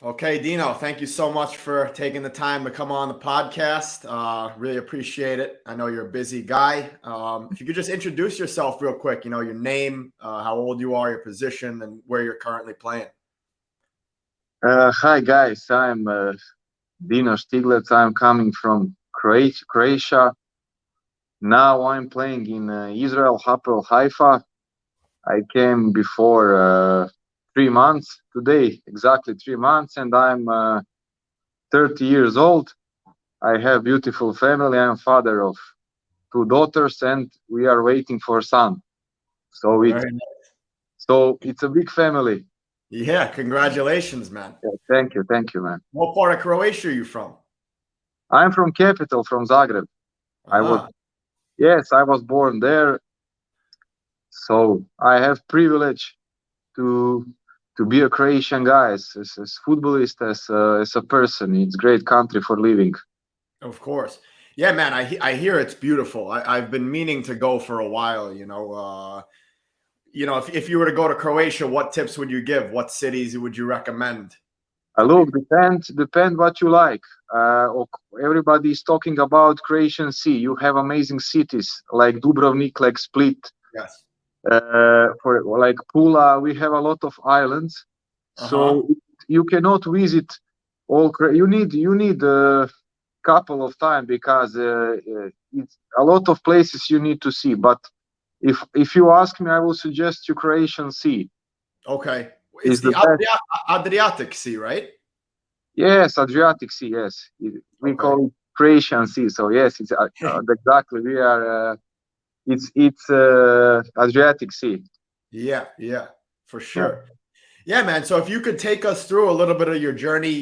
Okay, Dino, thank you so much for taking the time to come on the podcast. Really appreciate it. I know you're a busy guy. If you could just introduce yourself real quick, your name, how old you are, your position, and where you're currently playing. Hi guys, I'm Dino S. I'm coming from Croatia. Now I'm playing in Israel, Hapoel Haifa. I came before 3 months, today exactly 3 months, and I'm 30 years old. I have beautiful family. I'm father of two daughters, and we are waiting for son. So it's Very nice. so it's a big family. Yeah, congratulations, man. Yeah, thank you, man. What part of Croatia are you from? I'm from capital, from Zagreb. I was Ah, Yes, I was born there. So I have privilege to be a Croatian guy, as footballist, as a person. It's great country for living. of course. Yeah, man, I hear it's beautiful. I've been meaning to go for a while, if you were to go to Croatia, what tips would you give? What cities would you recommend to Look, people? depend what you like. Everybody is talking about Croatian Sea. You have amazing cities like Dubrovnik, like Split, Yes. for like Pula. We have a lot of islands, Uh-huh. so you cannot visit all. You need a couple of time because it's a lot of places you need to see. But if you ask me, I will suggest you Croatian Sea Okay. It's is the the best. Adriatic Sea, right? Yes, Adriatic Sea. Yes, we Okay. call it Croatian Sea. So yes, it's exactly we are. It's Adriatic Sea. Yeah, yeah, for Yeah. sure. Yeah, man. So if you could take us through a little bit of your journey,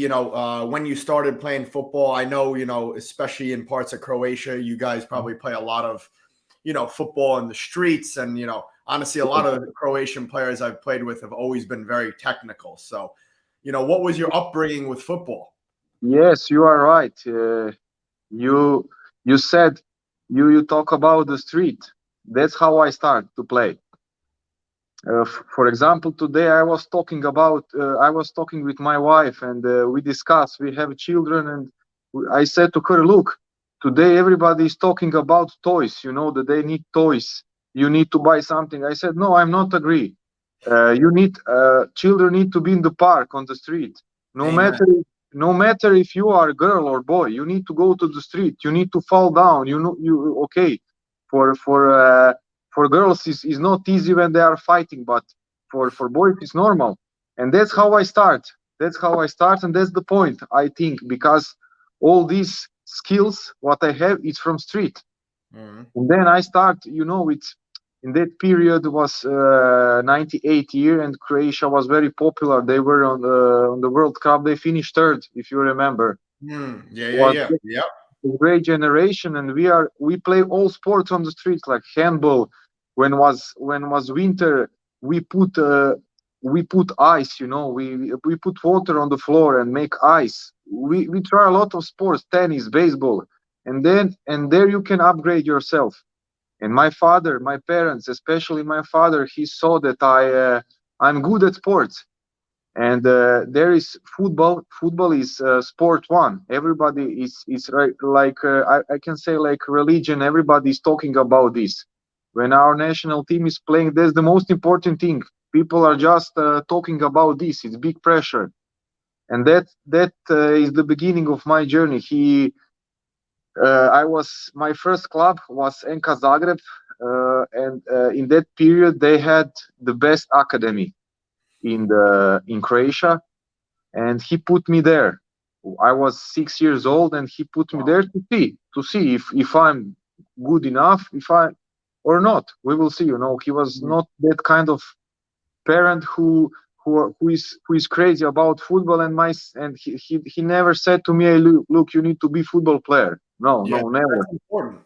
when you started playing football, I know, especially in parts of Croatia, you guys probably play a lot of, football in the streets. And, honestly, a lot of the Croatian players I've played with have always been very technical. So, what was your upbringing with football? Yes, you are right. You you said you talk about the street. That's how I start to play. For example, today I was talking with my wife, and we discussed. We have children, and I said to her, "Look, today everybody is talking about toys. You know that they need toys. You need to buy something." I said, "No, I'm not agree. You need children need to be in the park on the street. No Amen. matter no matter if you are a girl or boy, you need to go to the street. You need to fall down. You know you okay for for." For girls is not easy when they are fighting, but for boys it's normal, and that's how I start, and that's the point, I think, because all these skills what I have is from street. Mhm. And then I start, it's in that period was 98 year, and Croatia was very popular. They were on the World Cup. They finished third, if you remember. Yeah, yeah, Was yeah. Yep. a great generation, and we play all sports on the streets like handball. When was winter, we put ice. We put water on the floor and make ice. We try a lot of sports, tennis, baseball, and there you can upgrade yourself. And my parents, especially my father, he saw that I'm good at sports. And there is football is sport one. Everybody is right, like I can say, like religion. Everybody is talking about this. When our national team is playing, that's the most important thing. People are just talking about this. It's big pressure, and that is the beginning of my journey. I was My first club was NK Zagreb, and in that period they had the best academy in Croatia, and he put me there. I was 6 years old, and he put me Wow. there to see if I'm good enough, if I or not. We will see. He was Mhm. not that kind of parent who is crazy about football, and he never said to me, "Hey, look, you need to be football player." No, Yeah, no, never. that's important.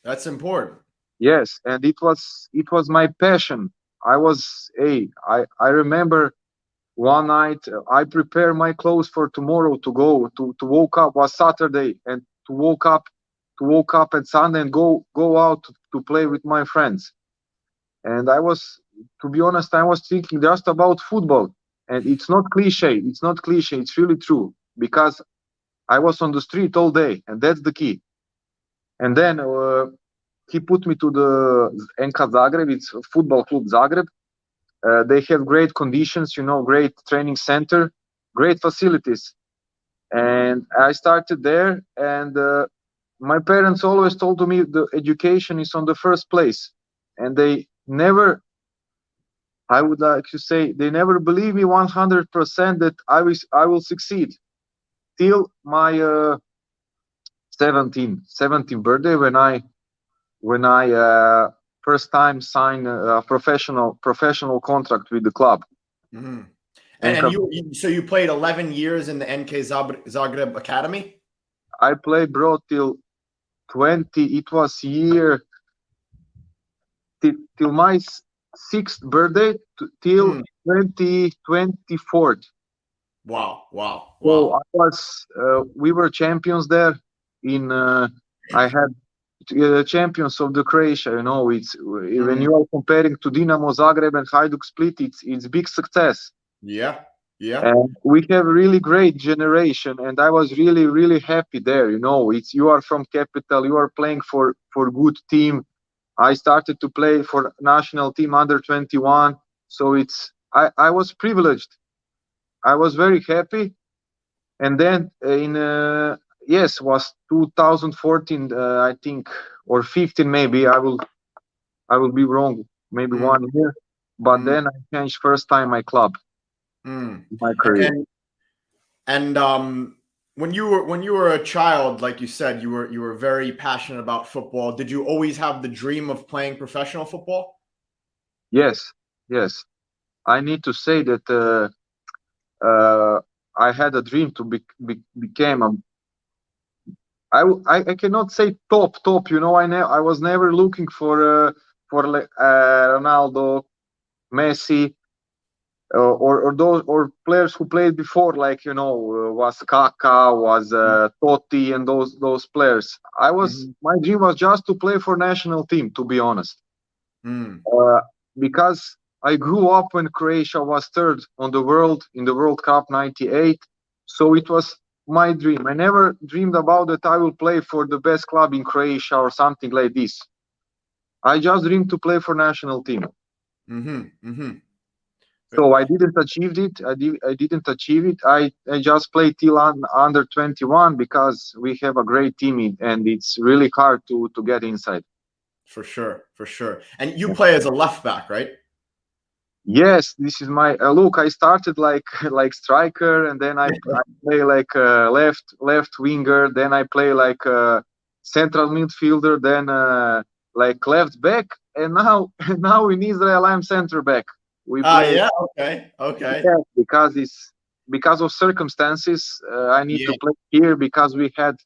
That's important. Yes, and it was my passion. I remember one night, I prepare my clothes for tomorrow to go to woke up was Saturday, and to woke up at Sunday and go out to play with my friends. And I was, to be honest, I was thinking just about football. and it's not cliche. It's not cliche. It's really true because I was on the street all day, and that's the key. And then he put me to the NK Zagreb. It's a football club Zagreb. They have great conditions, great training center, great facilities. And I started there, and my parents always told me the education is on the first place, and they never, I would like to say, they never believe me 100% that I will succeed till my 17 birthday, when I first time signed a professional contract with the club. Mm-hmm. And you played 11 years in the NK Zagreb Academy? I played, bro, till 20. It was year till my 6th birthday till 2024. Wow. So I was we were champions there. I had champions of the Croatia. It's when you are comparing to Dinamo Zagreb and Hajduk Split, it's big success. Yeah. And we have a really great generation, and I was really, really happy there. You are from capital, you are playing for good team. I started to play for national team under 21, so I was privileged. I was very happy, and then was 2014, I think, or 15 maybe. I will be wrong, maybe 1 year, but then I changed first time my club. My career. And when you were a child, like you said, you were very passionate about football. Did you always have the dream of playing professional football? Yes. I need to say that I had a dream to become I cannot say top. I was never looking for Ronaldo, Messi, or players who played before, like was Kaká, was Totti, and those players. My dream was just to play for national team, to be honest, because I grew up when Croatia was third on the world in the World Cup '98, so it was my dream. I never dreamed about that I will play for the best club in Croatia or something like this. I just dreamed to play for national team. So I didn't achieve it. I didn't achieve it. I just played till under 21 because we have a great team and it's really hard to get inside. For sure. And you play as a left back, right? Yes, this is my look. I started like striker, and then I play like left winger. Then I play like central midfielder. Then like left back, and now in Israel I'm center back. We play. Okay. Yeah, because of circumstances, I need to play here because we had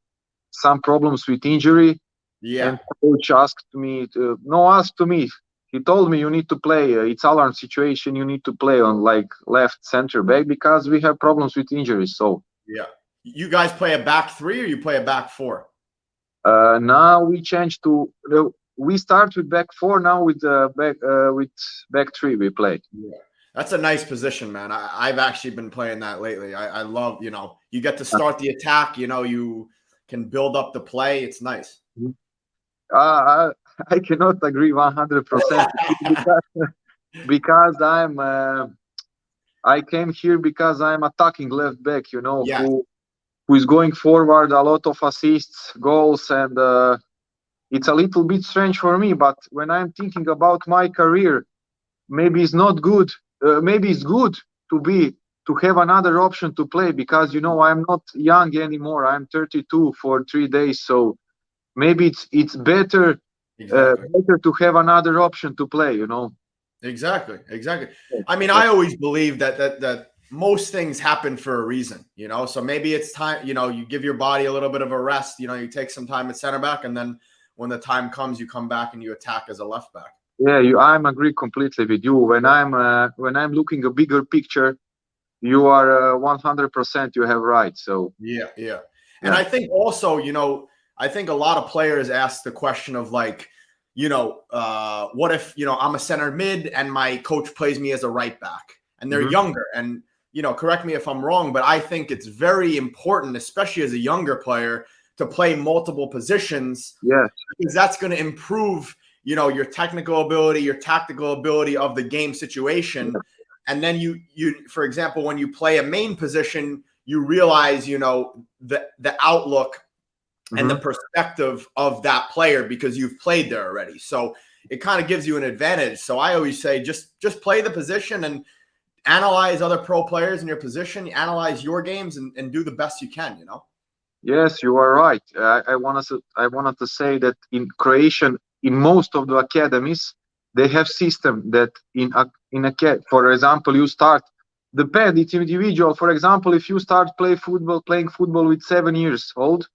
some problems with injury. Yeah. And coach asked me to me. He told me you need to play. It's alarm situation. You need to play on like left center back because we have problems with injuries. So yeah, you guys play a back three or you play a back four? Now we change to. We start with back four. Now with back three we play. Yeah, that's a nice position, man. I've actually been playing that lately. I love, you get to start the attack. You can build up the play. It's nice. I cannot agree 100% because I came here because I'm attacking left back. Who is going forward, a lot of assists, goals, and it's a little bit strange for me. But when I'm thinking about my career, maybe it's not good. Maybe it's good to have another option to play because I'm not young anymore. I'm 32 for 3 days, so maybe it's better. Exactly. Better to have another option to play. Exactly. I mean, I always believe that most things happen for a reason, so maybe it's time, you give your body a little bit of a rest, you take some time at center back, and then when the time comes, you come back and you attack as a left back. Yeah, I'm agree completely with you. When I'm looking a bigger picture, you are 100%, you have right. So yeah. And I think also, I think a lot of players ask the question of like, what if, I'm a center mid and my coach plays me as a right back and they're younger, and correct me if I'm wrong, but I think it's very important, especially as a younger player, to play multiple positions, Yes. because that's going to improve, your technical ability, your tactical ability of the game situation. And then you, for example, when you play a main position, you realize, the outlook and the perspective of that player because you've played there already. So it kind of gives you an advantage. So I always say, just play the position and analyze other pro players in your position, analyze your games, and do the best you can, Yes, you are right. I wanted to say that in Croatian, in most of the academies, they have system that for example, you start depend. It's individual. For example, if you start playing football with 7 years old,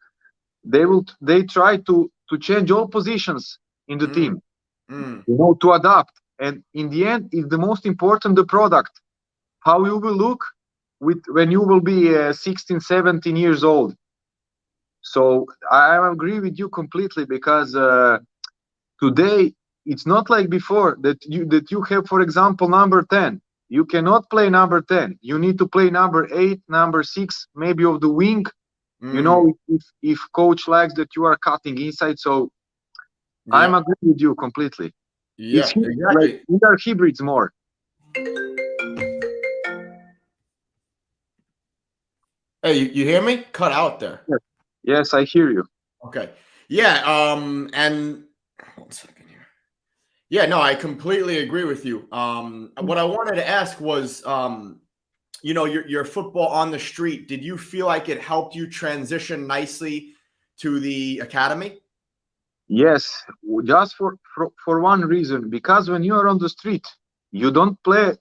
they try to change all positions in the team, to adapt. And in the end, it's the most important the product, how you will look when you will be 16, 17 years old. So I agree with you completely, because today it's not like before that you have, for example, number 10. You cannot play number 10. You need to play number 8, number 6, maybe of the wing. If coach likes that you are cutting inside. So I'm agree with you completely. Yeah, exactly. We are hybrids more. Hey, you hear me? Cut out there. Yes, I hear you. Okay. Yeah. And 1 second here. Yeah, no, I completely agree with you. What I wanted to ask was, your football on the street, did you feel like it helped you transition nicely to the academy? Yes, just for one reason, because when you are on the street, you don't play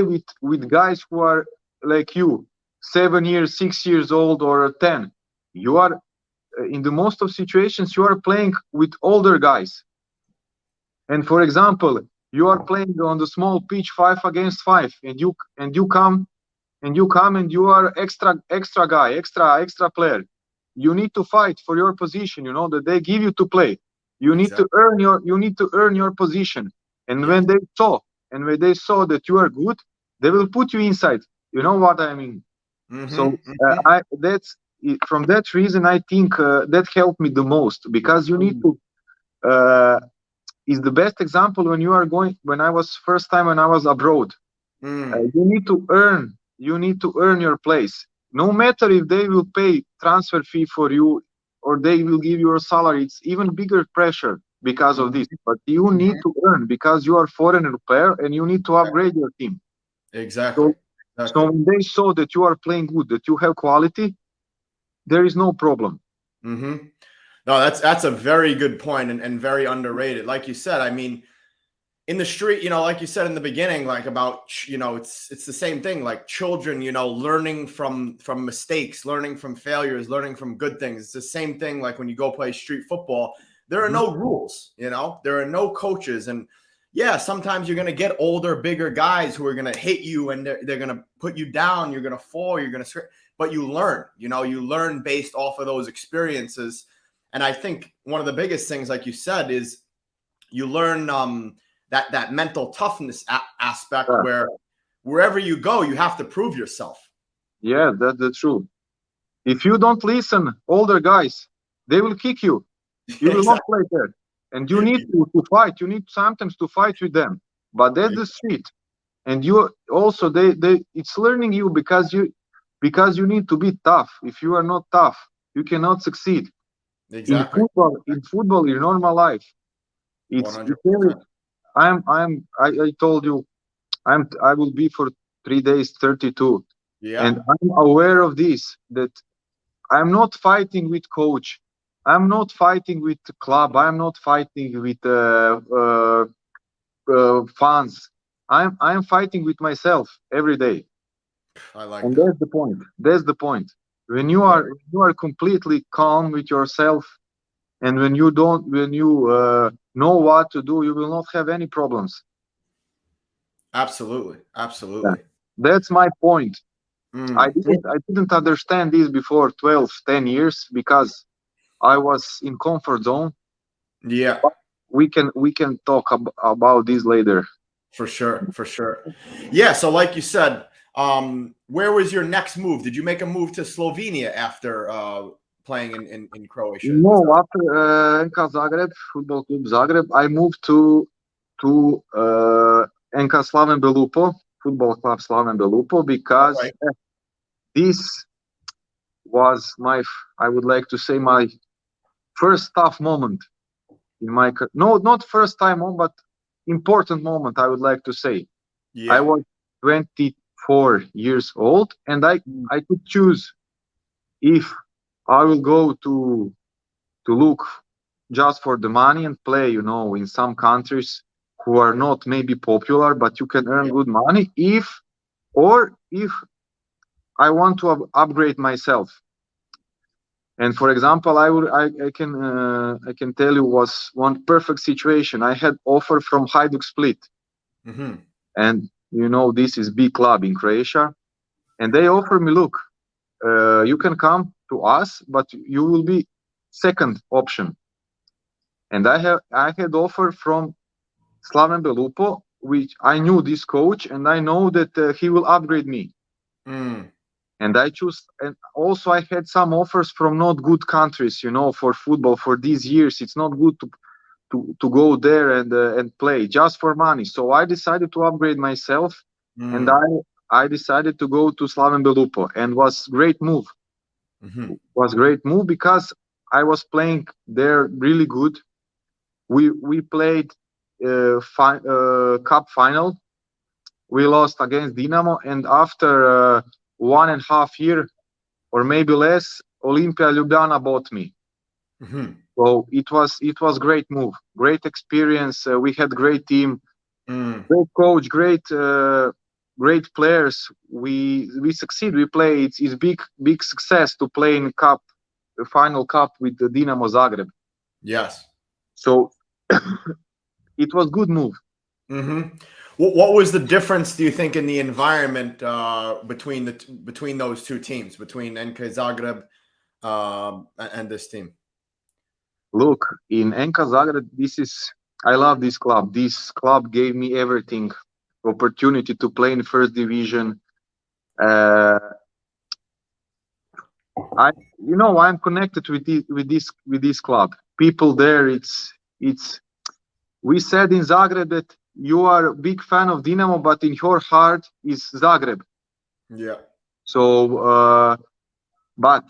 with guys who are like you, 7 years, 6 years old, or 10. You are in the most of situations you are playing with older guys. And for example, you are playing on the small pitch 5 against 5, and you come and you are extra guy, extra player. You need to fight for your position, that they give you to play. You need to earn your position. And when they saw that you are good, they will put you inside. You know what I mean? So that's from that reason I think that helped me the most, because you need to is the best example when you are going. When I was first time when I was abroad, you need to earn your place. No matter if they will pay transfer fee for you or they will give you a salary, it's even bigger pressure because of this. But you need to earn, because you are foreigner player and you need to upgrade your team. Exactly. So when they saw that you are playing good, that you have quality, there is no problem. No, that's a very good point and very underrated. Like you said, I mean, in the street, like you said in the beginning, like about, it's the same thing, like children, learning from mistakes, learning from failures, learning from good things. It's the same thing. Like when you go play street football, there are no rules, there are no coaches. And yeah, sometimes you're going to get older, bigger guys who are going to hit you and they're going to put you down. You're going to fall, but you learn, you learn based off of those experiences. And I think one of the biggest things, like you said, is you learn, that mental toughness aspect where wherever you go, you have to prove yourself. Yeah, that's the truth. If you don't listen, older guys, they will kick you. You will not play there. And you need to fight. You need sometimes to fight with them. But that's the street. And you also, it's learning you because you need to be tough. If you are not tough, you cannot succeed. Exactly. In football, in normal life, it's very, I told you, I will be for 3 days 32. Yeah. And I'm aware of this, that I'm not fighting with coach. I'm not fighting with the club. I'm not fighting with fans. I'm fighting with myself every day. I like and that. That's the point. That's the point. When you are completely calm with yourself, and when you know what to do, you will not have any problems. Absolutely. Yeah. That's my point. I didn't understand this before 12, 10 years, because I was in comfort zone. Yeah. But we can talk about this later. For sure. Yeah. So like you said, Where was your next move? Did you make a move to Slovenia after playing in Croatia? No, after NK Zagreb, Football Club Zagreb, I moved to NK Slaven Belupo, Football Club Slaven Belupo, because this was I would like to say, my first tough moment in my no, not first time on, but important moment, I would like to say. Yeah. I was 24 years old, and I could choose if I will go to look just for the money and play, in some countries who are not maybe popular, but you can earn good money, or if I want to upgrade myself. And for example, I can tell you was one perfect situation. I had offer from Hajduk Split, and this is big club in Croatia, and they offer me, look, you can come to us, but you will be second option. And I had offer from Slaven Belupo, which I knew this coach, and I know that he will upgrade me. And I choose, and also I had some offers from not good countries, for football. For these years, it's not good to go there and play just for money. So I decided to upgrade myself, and I decided to go to Slaven Belupo, and was great move. Was great move because I was playing there really good. We played cup final. We lost against Dinamo, and after 1.5 year or maybe less, Olimpija Ljubljana bought me. So it was great move, great experience. We had great team, great coach, great players. We succeed. We play. It's big success to play in the final cup with the Dinamo Zagreb. Yes. So it was good move. What was the difference, do you think, in the environment between those two teams, between NK Zagreb and this team? Look, in NK Zagreb, I love this club. This club gave me everything, opportunity to play in first division. I'm connected with this club. People there, we said in Zagreb that you are a big fan of Dinamo, but in your heart is Zagreb. Yeah. So, but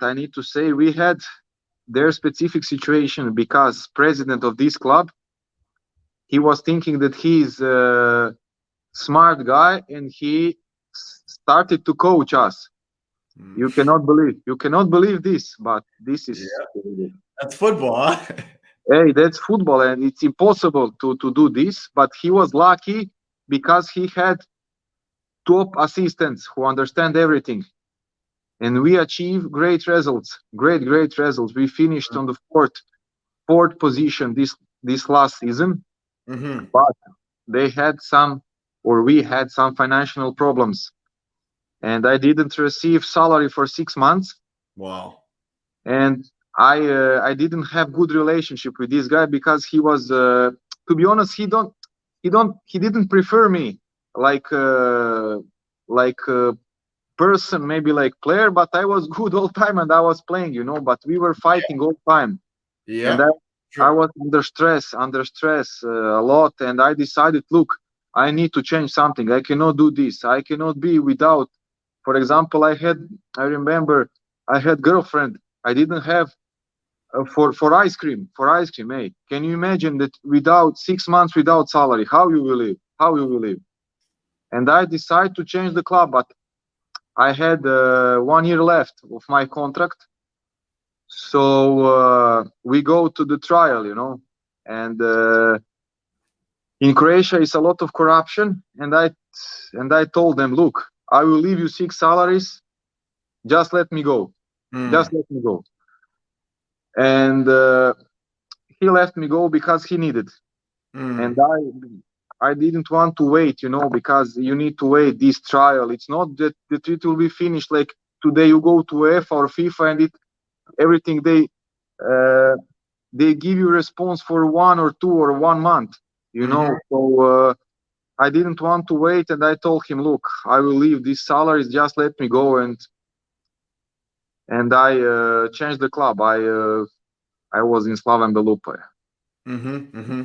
I need to say we had their specific situation, because president of this club, he was thinking that he is a smart guy, and he started to coach us. You cannot believe this, but this is that's football, huh? Hey, that's football, and it's impossible to do this. But he was lucky because he had top assistants who understand everything, and we achieved great results. Great results. We finished on the fourth position this last season, but we had some financial problems, and I didn't receive salary for 6 months. Wow. And I didn't have good relationship with this guy, because he was, to be honest, he didn't prefer me like a person, maybe like player, but I was good all time and I was playing, but we were fighting all time. And I was under stress a lot, and I decided, look, I need to change something. I cannot do this. I cannot be without. For example, I remember I had girlfriend. I didn't have for ice cream. Hey, can you imagine that without 6 months without salary? How you will live? And I decided to change the club, but I had 1 year left of my contract. So we go to the trial, and in Croatia is a lot of corruption. And I told them, look, I will leave you 6 salaries. Just let me go. Just let me go. And he let me go because he needed. And I didn't want to wait, because you need to wait this trial. It's not that it will be finished like today. You go to UEFA or FIFA and everything they give you response for 1 or 2 or 1 month, So I didn't want to wait, and I told him, "Look, I will leave this salary. Just let me go." And I changed the club. I was in Slaven Belupa. Mm-hmm, mm-hmm.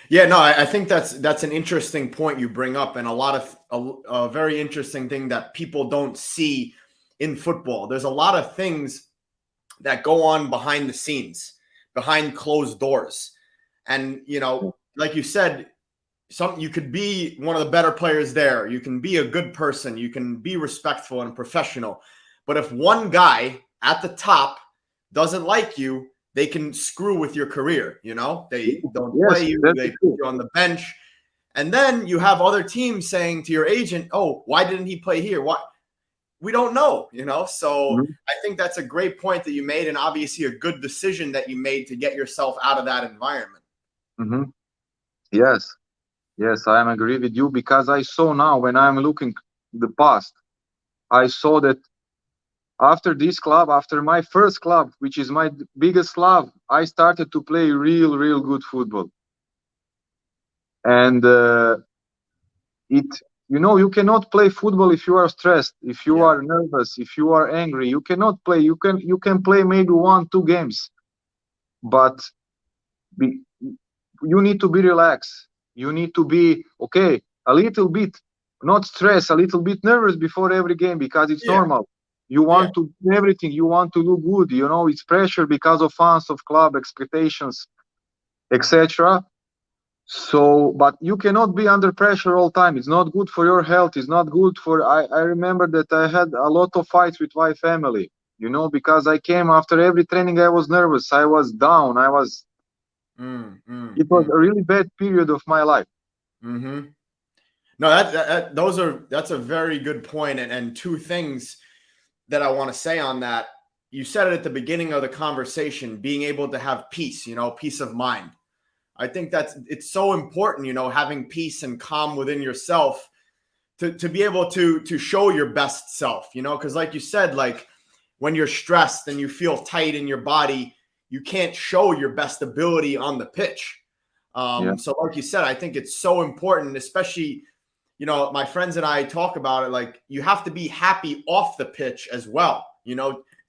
Yeah, no, I think that's an interesting point you bring up, and a very interesting thing that people don't see in football. There's a lot of things that go on behind the scenes, behind closed doors, and like you said, you could be one of the better players there. You can be a good person. You can be respectful and professional, but if one guy at the top doesn't like you, they can screw with your career. They don't Yes, play you, that's they put true. you on the bench. And then you have other teams saying to your agent, "Oh, why didn't he play here? What?" We don't know. So Mhm, I think that's a great point that you made, and obviously a good decision that you made to get yourself out of that environment. mhm. Yes, yes, I am agree with you because I saw now when I'm looking the past, I saw that after this club, after my first club, which is my biggest club, I started to play real good football. And it, you cannot play football if you are stressed, if you Yeah. are nervous, if you are angry. You cannot play. You can play maybe 1, 2 games, but be, you need to be relaxed. You need to be okay, a little bit, not stress, a little bit nervous before every game because it's Yeah. normal. You Yeah. want to do everything. You want to look good. It's pressure because of fans, of club expectations, etc. So, but you cannot be under pressure all time. It's not good for your health. It's not good for. I remember that I had a lot of fights with my family. Because I came after every training. I was nervous. I was down. I was. Mm, mm, It was mm, a really bad period of my life. mm-hmm. No, that's a very good point, and two things that I want to say on that. You said it at the beginning of the conversation, being able to have peace, peace of mind. I think it's so important, having peace and calm within yourself to be able to show your best self, because like you said, like when you're stressed and you feel tight in your body, you can't show your best ability on the pitch. Yeah. So like you said, I think it's so important, especially, my friends and I talk about it, like you have to be happy off the pitch as well.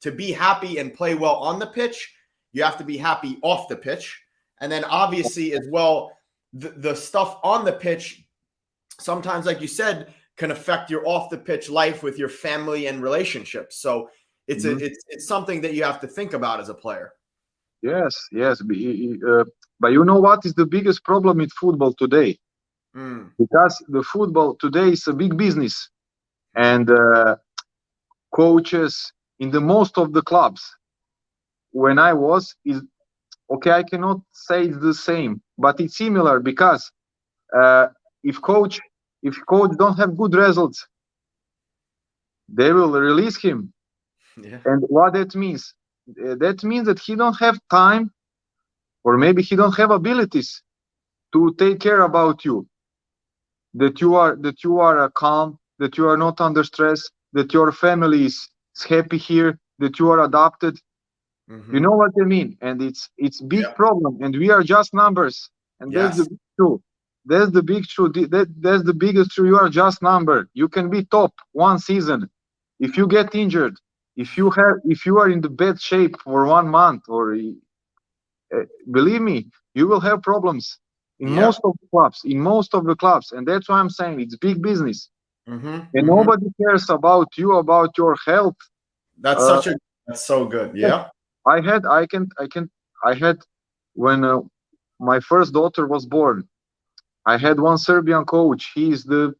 To be happy and play well on the pitch, you have to be happy off the pitch. And then obviously as well, the stuff on the pitch, sometimes, like you said, can affect your off the pitch life with your family and relationships. So Mhm. it's something that you have to think about as a player. Yes, yes. But you know what is the biggest problem with football today? Mm, Because the football today is a big business, and coaches in the most of the clubs when I was is okay. I cannot say it's the same, but it's similar because uh, if coach if coach don't have good results, they will release him. yeah. And what that means? That means that he don't have time, or maybe he don't have abilities to take care about you. That you are calm, that you are not under stress, that your family is happy here, that you are adopted. You Mm-hmm. know what I mean? And it's big Yep. problem, and we are just numbers, and that's the Yes. big truth. That's the big truth. That's the biggest truth. You are just number. You can be top 1 season. If you get injured, if you are in the bad shape for 1 month, or believe me, you will have problems in Yep. most of the clubs, and that's why I'm saying it's big business, Mm-hmm. and Mm-hmm. nobody cares about you, about your health. That's Uh, such a that's so good. Yeah. I had, I had when my first daughter was born. I had one Serbian coach. He's the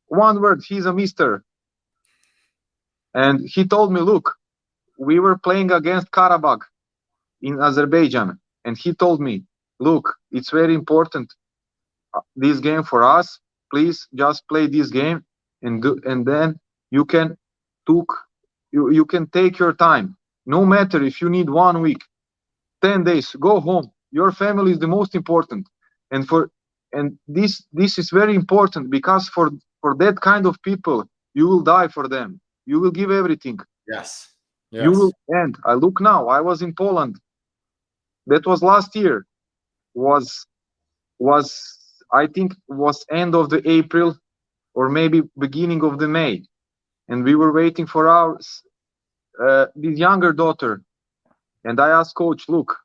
one word. He's a mister, and he told me, "Look, we were playing against Karabakh in Azerbaijan, and he told me, look, it's very important this game for us. Please just play this game, and then you can took you can take your time. No matter if you need 1 week, 10 days, go home. Your family is the most important, and this is very important because for that kind of people, you will die for them. You will give everything. Yes. You will Yes. end. I look now. I was in Poland. That was last year. Was was I think it was end of the April or maybe beginning of the May, and we were waiting for our this younger daughter. And I asked coach, look,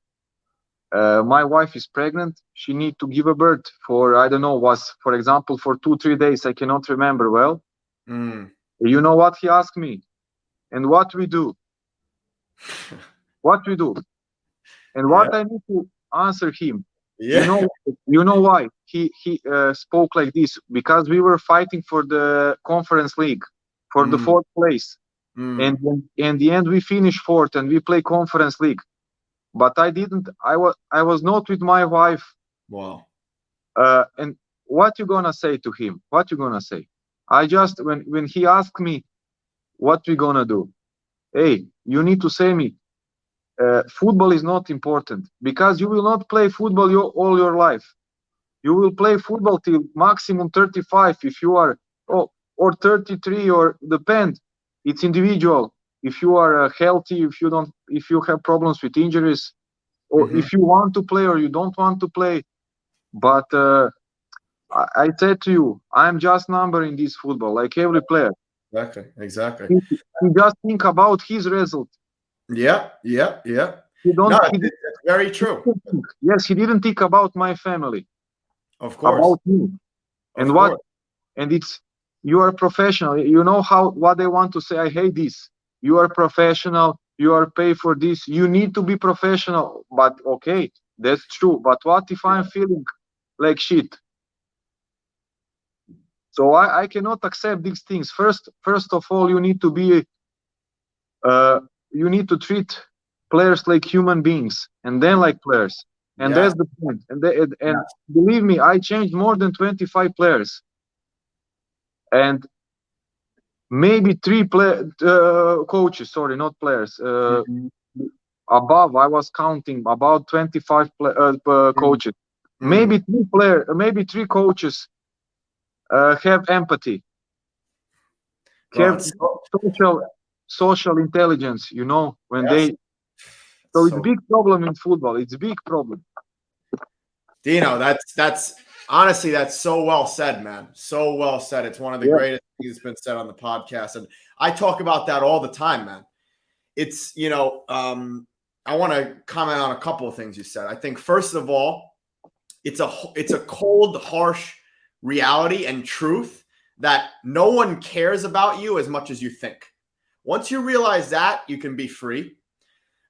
my wife is pregnant. She need to give a birth for, I don't know, was for example for 2-3 days. I cannot remember well. Mm. You know what he asked me, and what we do, what we do, and what I need to answer him. Yeah. You know why he spoke like this? Because we were fighting for the conference league, for the fourth place, and in the end we finished fourth and we play conference league. But I didn't. I was not with my wife. Wow. And what you gonna say to him? What you gonna say? I just when he asked me what we gonna do, hey, you need to say me. Football is not important because you will not play football all your life. You will play football till maximum 35 if you are, or 33, or depend. It's individual. If you are healthy, if you have problems with injuries, or if you want to play or you don't want to play. But I said to you, I'm just number in this football, like every player. Exactly. He just think about his result. Yeah. He don't. No, it's very true. Yes, he didn't think about my family. Of course. About me. And what? And it's, you are a professional. You know what they want to say. I hate this. You are professional. You are paid for this. You need to be professional. But okay, that's true. But what if I'm feeling like shit? So I cannot accept these things. First of all, you need to be. You need to treat players like human beings, and then like players. And that's the point. And believe me, I changed more than 25 players, and maybe 3 coaches. Sorry, not players. Above, I was counting about 25 coaches. Maybe 3 coaches have empathy, have social intelligence. You know, when they. So it's a big problem in football. It's a big problem. Dino, that's honestly, that's so well said, man. So well said. It's one of the greatest things that's been said on the podcast. And I talk about that all the time, man. It's, I want to comment on a couple of things you said. I think, first of all, it's a cold, harsh reality and truth that no one cares about you as much as you think. Once you realize that, you can be free.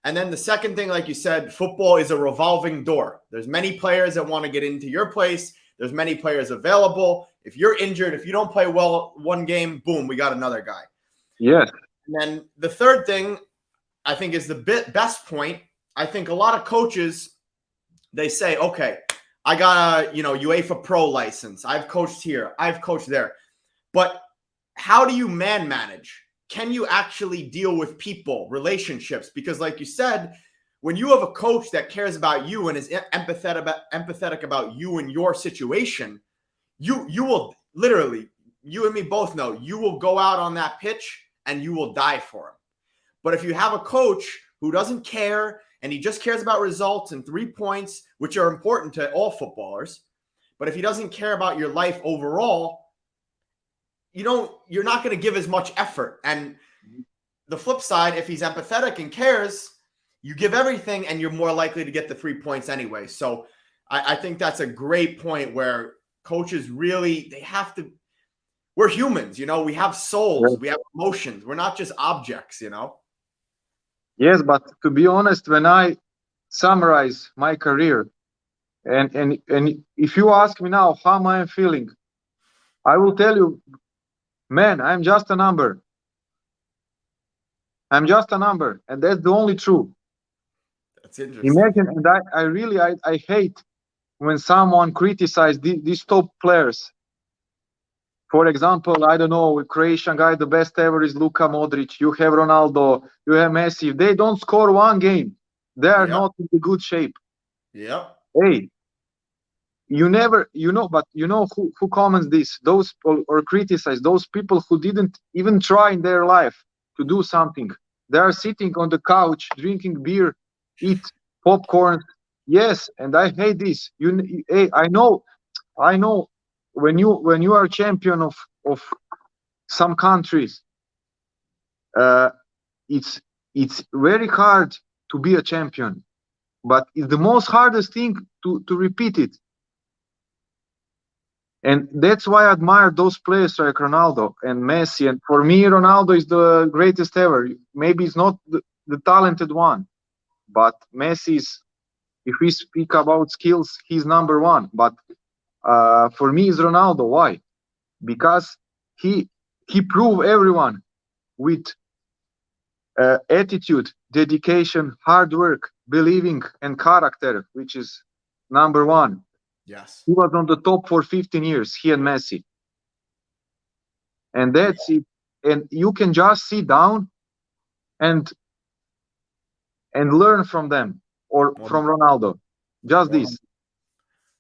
And then the second thing, like you said, football is a revolving door. There's many players that want to get into your place. There's many players available. If you're injured, if you don't play well one game, boom, we got another guy. Yes. And then the third thing, I think, is the best point. I think a lot of coaches, they say, okay, I got a UEFA Pro license. I've coached here. I've coached there. But how do you manage? Can you actually deal with people, relationships? Because like you said, when you have a coach that cares about you and is empathetic about you and your situation, you will literally, you and me both know, you will go out on that pitch and you will die for him. But if you have a coach who doesn't care and he just cares about results and 3 points, which are important to all footballers, but if he doesn't care about your life overall, you're not going to give as much effort. And the flip side, if he's empathetic and cares, you give everything and you're more likely to get the 3 points anyway. So I think that's a great point where coaches really, they have to, we're humans, we have souls, we have emotions. We're not just objects, Yes, but to be honest, when I summarize my career, and if you ask me now how am I feeling, I will tell you, man, I'm just a number. I'm just a number, and that's the only truth. That's interesting. Imagine, and I really hate when someone criticizes these top players. For example, I don't know, a Croatian guy, the best ever is Luka Modric. You have Ronaldo, you have Messi. If they don't score one game, they are not in good shape. Yeah. Hey, but who comments this? Those or criticize those people who didn't even try in their life to do something. They are sitting on the couch, drinking beer, eat popcorn. Yes, and I hate this. I know I know when you are champion of some countries, uh, it's very hard to be a champion, but it's the most hardest thing to repeat it. And that's why I admire those players like Ronaldo and Messi. And for me, Ronaldo is the greatest ever. Maybe he's not the talented one, but Messi is, if we speak about skills, he's number one. But for me, is Ronaldo. Why? Because he proved everyone with attitude, dedication, hard work, believing, and character, which is number one. Yes. He was on the top for 15 years, he and Messi. And that's it. And you can just sit down and learn from them or from Ronaldo. Just this.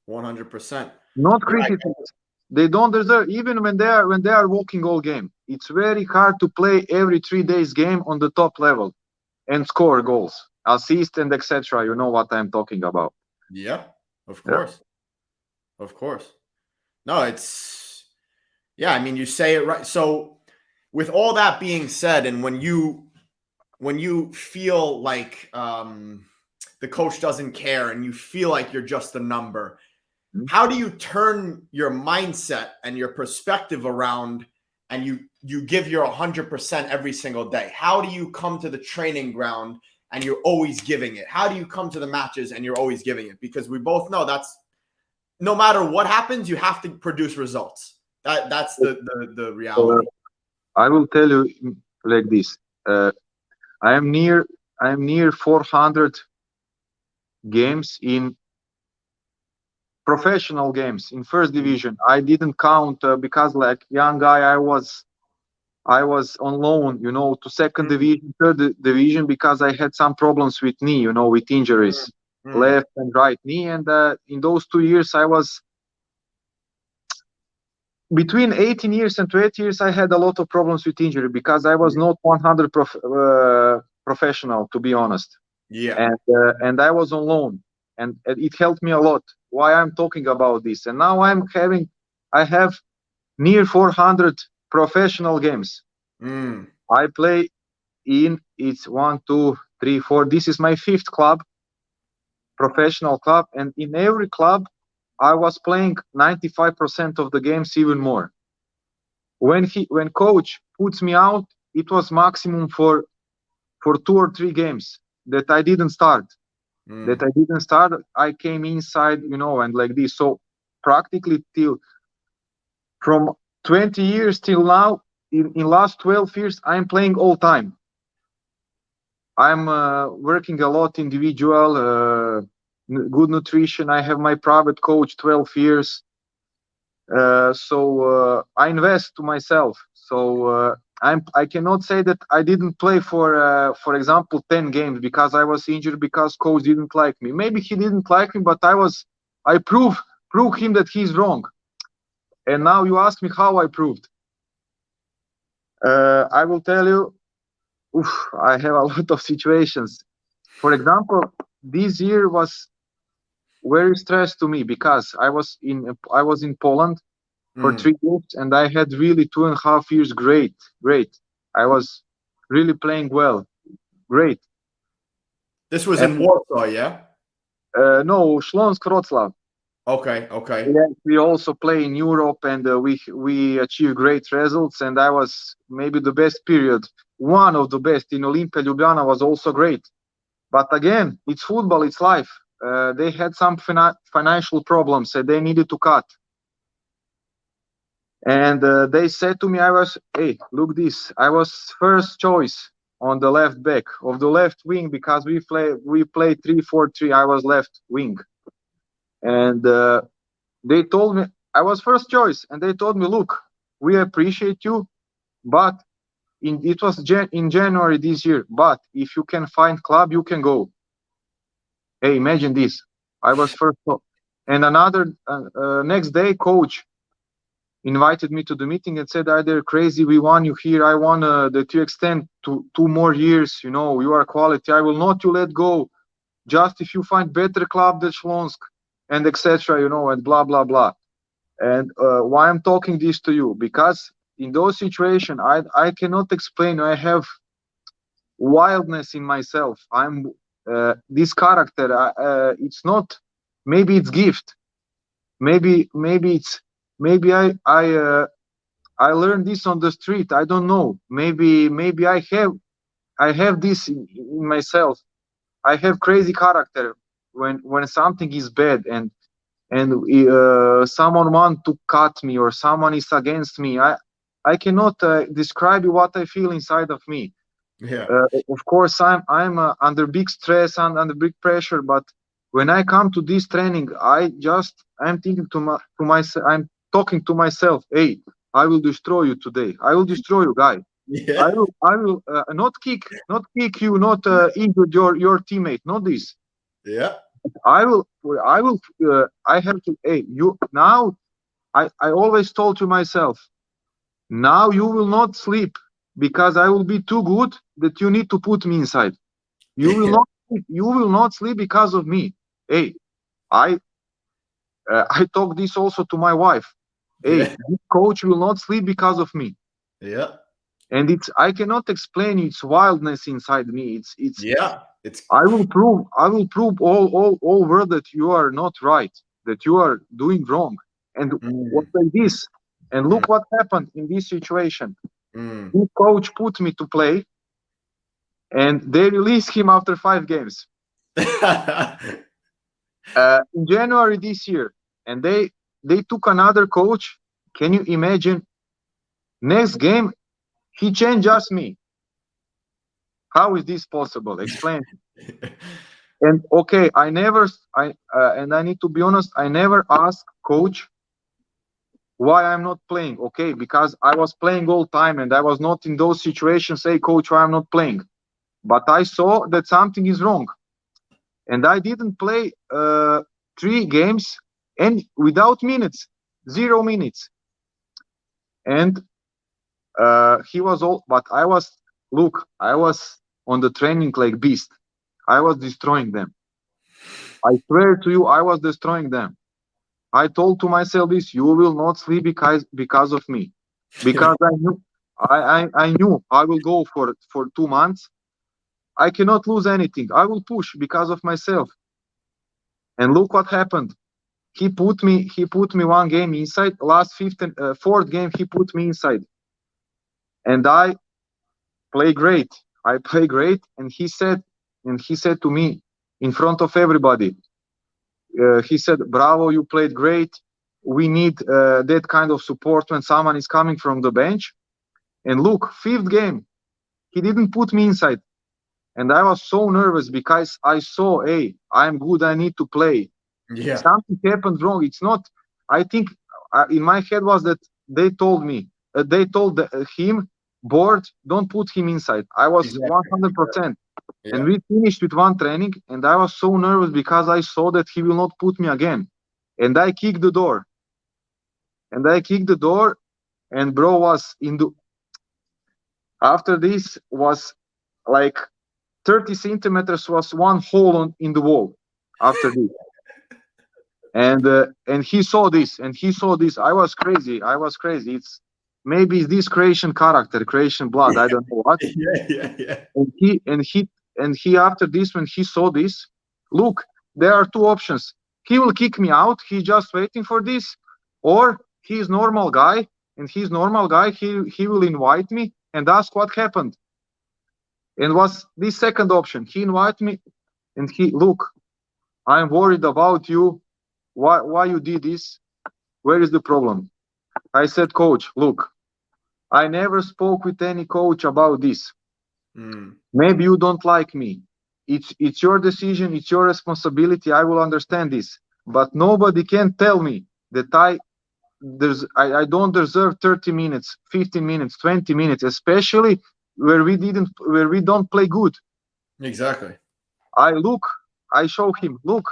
100%. Not criticism. They don't deserve, even when they are walking all game. It's very hard to play every 3 days game on the top level and score goals, assist, and etc. You know what I'm talking about. Yeah, of course. Yeah. Of course. No, I mean, you say it right. So with all that being said, and when you feel like the coach doesn't care and you feel like you're just a number, how do you turn your mindset and your perspective around and you give your 100% every single day? How do you come to the training ground and you're always giving it? How do you come to the matches and you're always giving it? Because we both know that's, no matter what happens, you have to produce results. That's the reality. I will tell you like this. I am near 400 games in professional games in first division. I didn't count because like young guy I was on loan, to second division, third division, because I had some problems with knee, with injuries, left and right knee. And in those 2 years, I was between 18 years and 20 years, I had a lot of problems with injury because I was not 100 professional, to be honest. Yeah. And I was on loan, and it helped me a lot. Why I'm talking about this? And now I have near 400 professional games. I play in, it's 1, 2, 3, 4. This is my 5th club, professional club, and in every club I was playing 95% of the games, even more. When coach puts me out, it was maximum for 2 or 3 games that I didn't start. I came inside, and like this. So practically from 20 years till now, in last 12 years, I'm playing all time. I'm working a lot individual, good nutrition. I have my private coach 12 years. So I invest to myself. So I cannot say that I didn't play for example, 10 games because I was injured, because coach didn't like me. Maybe he didn't like me, but I prove him that he's wrong. And now you ask me how I proved. I will tell you, I have a lot of situations. For example, this year was very stressed to me because I was in Poland for 3 years, and I had really 2.5 years great. I was really playing well, great. This was in Warsaw, yeah? No, Śląsk Wrocław. Okay. Yeah, we also play in Europe, and we achieved great results. And I was maybe the best period, one of the best. In Olimpia Ljubljana was also great. But again, it's football, it's life. They had some financial problems, and they needed to cut. And they said to me, hey, look this. I was first choice on the left back of the left wing, because we play 3-4-3. I was left wing. And they told me I was first choice, and they told me, look, we appreciate you, but it was in January this year, but if you can find club, you can go. Hey, imagine this. I was first. And another next day, coach invited me to the meeting and said, "They're crazy. We want you here. I want that you extend to 2 more years. You are quality. I will not you let go. Just if you find better club than Śląsk, and etc. And blah blah blah." And why I'm talking this to you? Because in those situations, I cannot explain. I have wildness in myself. I'm this character. It's not. Maybe it's gift. Maybe it's maybe I learned this on the street. I don't know. Maybe I have this in myself. I have crazy character when something is bad and someone want to cut me or someone is against me. I cannot describe what I feel inside of me. Yeah. Of course, I'm under big stress and under big pressure. But when I come to this training, I'm thinking to myself. I'm talking to myself. Hey, I will destroy you today. I will destroy you, guy. Yeah. I will not kick you, not injure your teammate. Not this. Yeah. I will. I have to. Hey, you now. I always told to myself, now you will not sleep because I will be too good that you need to put me inside. You will Yeah. not. You will not sleep because of me. Hey, I I talk this also to my wife. Hey, Yeah. this coach will not sleep because of me. Yeah. And it's I cannot explain its wildness inside me. It's Yeah. It's I will prove all world that you are not right, that you are doing wrong. And what mm, like this? And mm, look what happened in this situation. mm. This coach put me to play and they released him after 5 games. In January this year. And they took another coach. Can you imagine? Next game, he changed just me. How is this possible? Explain. And okay, I need to be honest, I never asked coach why I'm not playing. Okay, because I was playing all time and I was not in those situations. Say, coach, why I'm not playing? But I saw that something is wrong, and I didn't play 3 games and without minutes, 0 minutes. And he was all, but I was look, I was on the training like beast. I was destroying them. I swear to you, I was destroying them. I told to myself this: you will not sleep because of me, because I knew I will go for 2 months. I cannot lose anything. I will push because of myself. And look what happened. He put me 1 game inside. Last 15 fourth game he put me inside, and I play great. I play great, and he said to me in front of everybody. He said, "Bravo, you played great. We need that kind of support when someone is coming from the bench." And look, fifth game, he didn't put me inside. And I was so nervous because I saw, hey, I'm good. I need to play. Yeah. Something happened wrong. It's not, I think in my head was that they told me, they told him, board, don't put him inside. I was Exactly. 100%. And Yeah. we finished with one training, and I was so nervous because I saw that he will not put me again. And I kicked the door. And bro was in the. After this was like 30 centimeters was one hole in the wall. After this, and he saw this, I was crazy. It's maybe it's this Croatian character, Croatian blood. I don't know what. Yeah. Yeah. Yeah. And he after this, when he saw this, look, there are two options. He will kick me out. He's just waiting for this, or he's normal guy, and he's normal guy. He will invite me and ask what happened. And was this second option? He invite me, and he look. I'm worried about you. Why you did this? Where is the problem? I said, coach, look, I never spoke with any coach about this. Mm. Maybe you don't like me. It's your decision, it's your responsibility. I will understand this. But nobody can tell me that I don't deserve 30 minutes, 15 minutes, 20 minutes, especially where we don't play good. Exactly. I show him, look,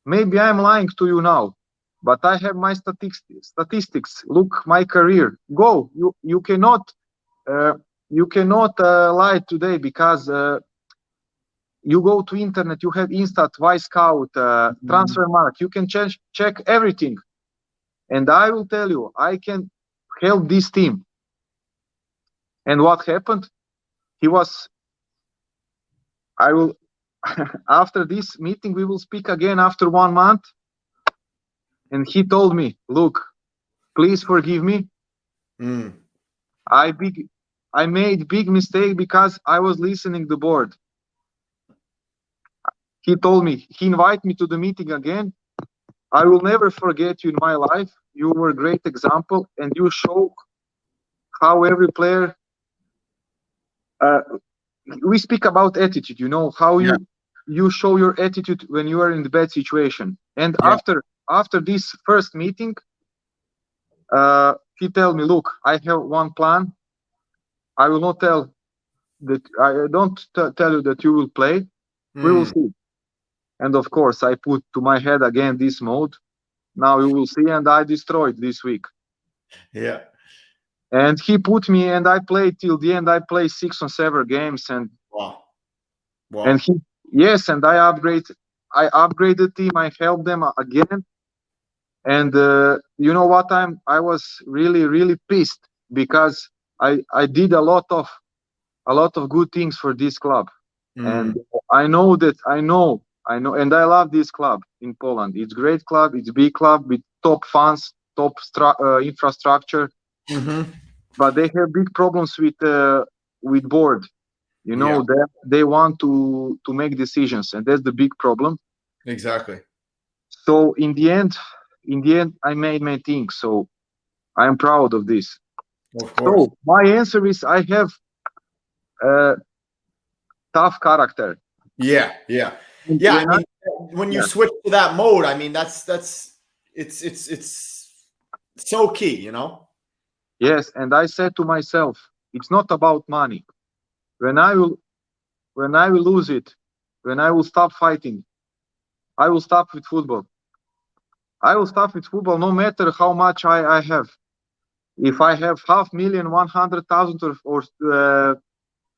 maybe I'm lying to you now, but I have my statistics. Look, my career. Go. You cannot uh, lie today because you go to internet. You have Instat, Y Scout, Transfer Mark. You can check everything. and I will tell you, I can help this team. And what happened? He was, I will, after this meeting, we will speak again after 1 month. And he told me, look, please forgive me. Mm. I made big mistake because I was listening the board. He told me, he invited me to the meeting again. I will never forget you in my life. You were a great example, and you show how every player. We speak about attitude. You know how Yeah. you show your attitude when you are in the bad situation. And Yeah. after this first meeting, he tell me, look, I have one plan. I will not tell that. I don't tell you that you will play. We will see. And of course, I put to my head again this mode. Now you will see, and I destroyed this week. Yeah. And he put me, and I played till the end. I played 6 or 7 games, and Wow. and he yes, and I upgraded the team. I helped them again, and you know what? I was really pissed because I did a lot of good things for this club, and I know, and I love this club in Poland. It's great club. It's big club with top fans, top infrastructure, but they have big problems with board. You know, Yeah. they want to make decisions, and that's the big problem. Exactly. So in the end, I made my thing. So I am proud of this. Of course. So my answer is I have a tough character. Yeah. Yeah. And Yeah. I when mean, when you switch to that mode, I mean, that's it's so key, you know? yes, and I said to myself, it's not about money. When I will lose it, when I will stop fighting, I will stop with football. I will stop with football no matter how much I have. If I have 500,000, 100,000, or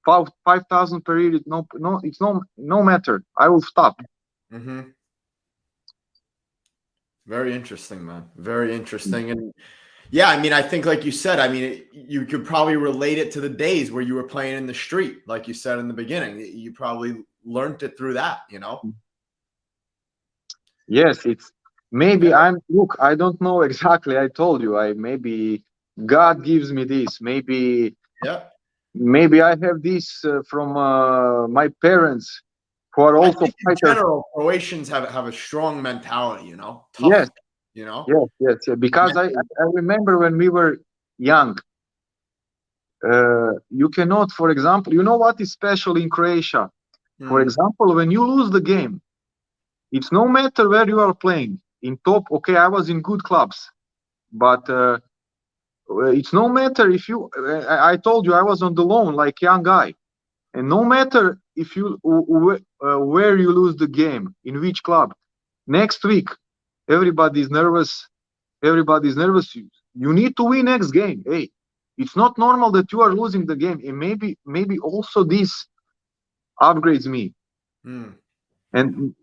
5,000 per year, it's no matter. I will stop. Very interesting, man. Very interesting. And yeah, I mean, I think, like you said, I mean, you could probably relate it to the days where you were playing in the street, like you said in the beginning. You probably learned it through that, you know? Yes, it's maybe look, I don't know exactly. I told you, I maybe God gives me this. Yeah. Maybe I have this from my parents, who are I also think in fighters. general, Croatians have a strong mentality, you know, Yes, tough, you know? yes. Because I remember when we were young, you cannot, for example, you know what is special in Croatia? For example, when you lose the game, it's no matter where you are playing. In top, okay, I was in good clubs, but it's no matter if you. I told you I was on the loan like young guy, and no matter if you where you lose the game, in which club, next week everybody's nervous. Everybody's nervous. You need to win next game. Hey, it's not normal that you are losing the game, and maybe also this upgrades me. And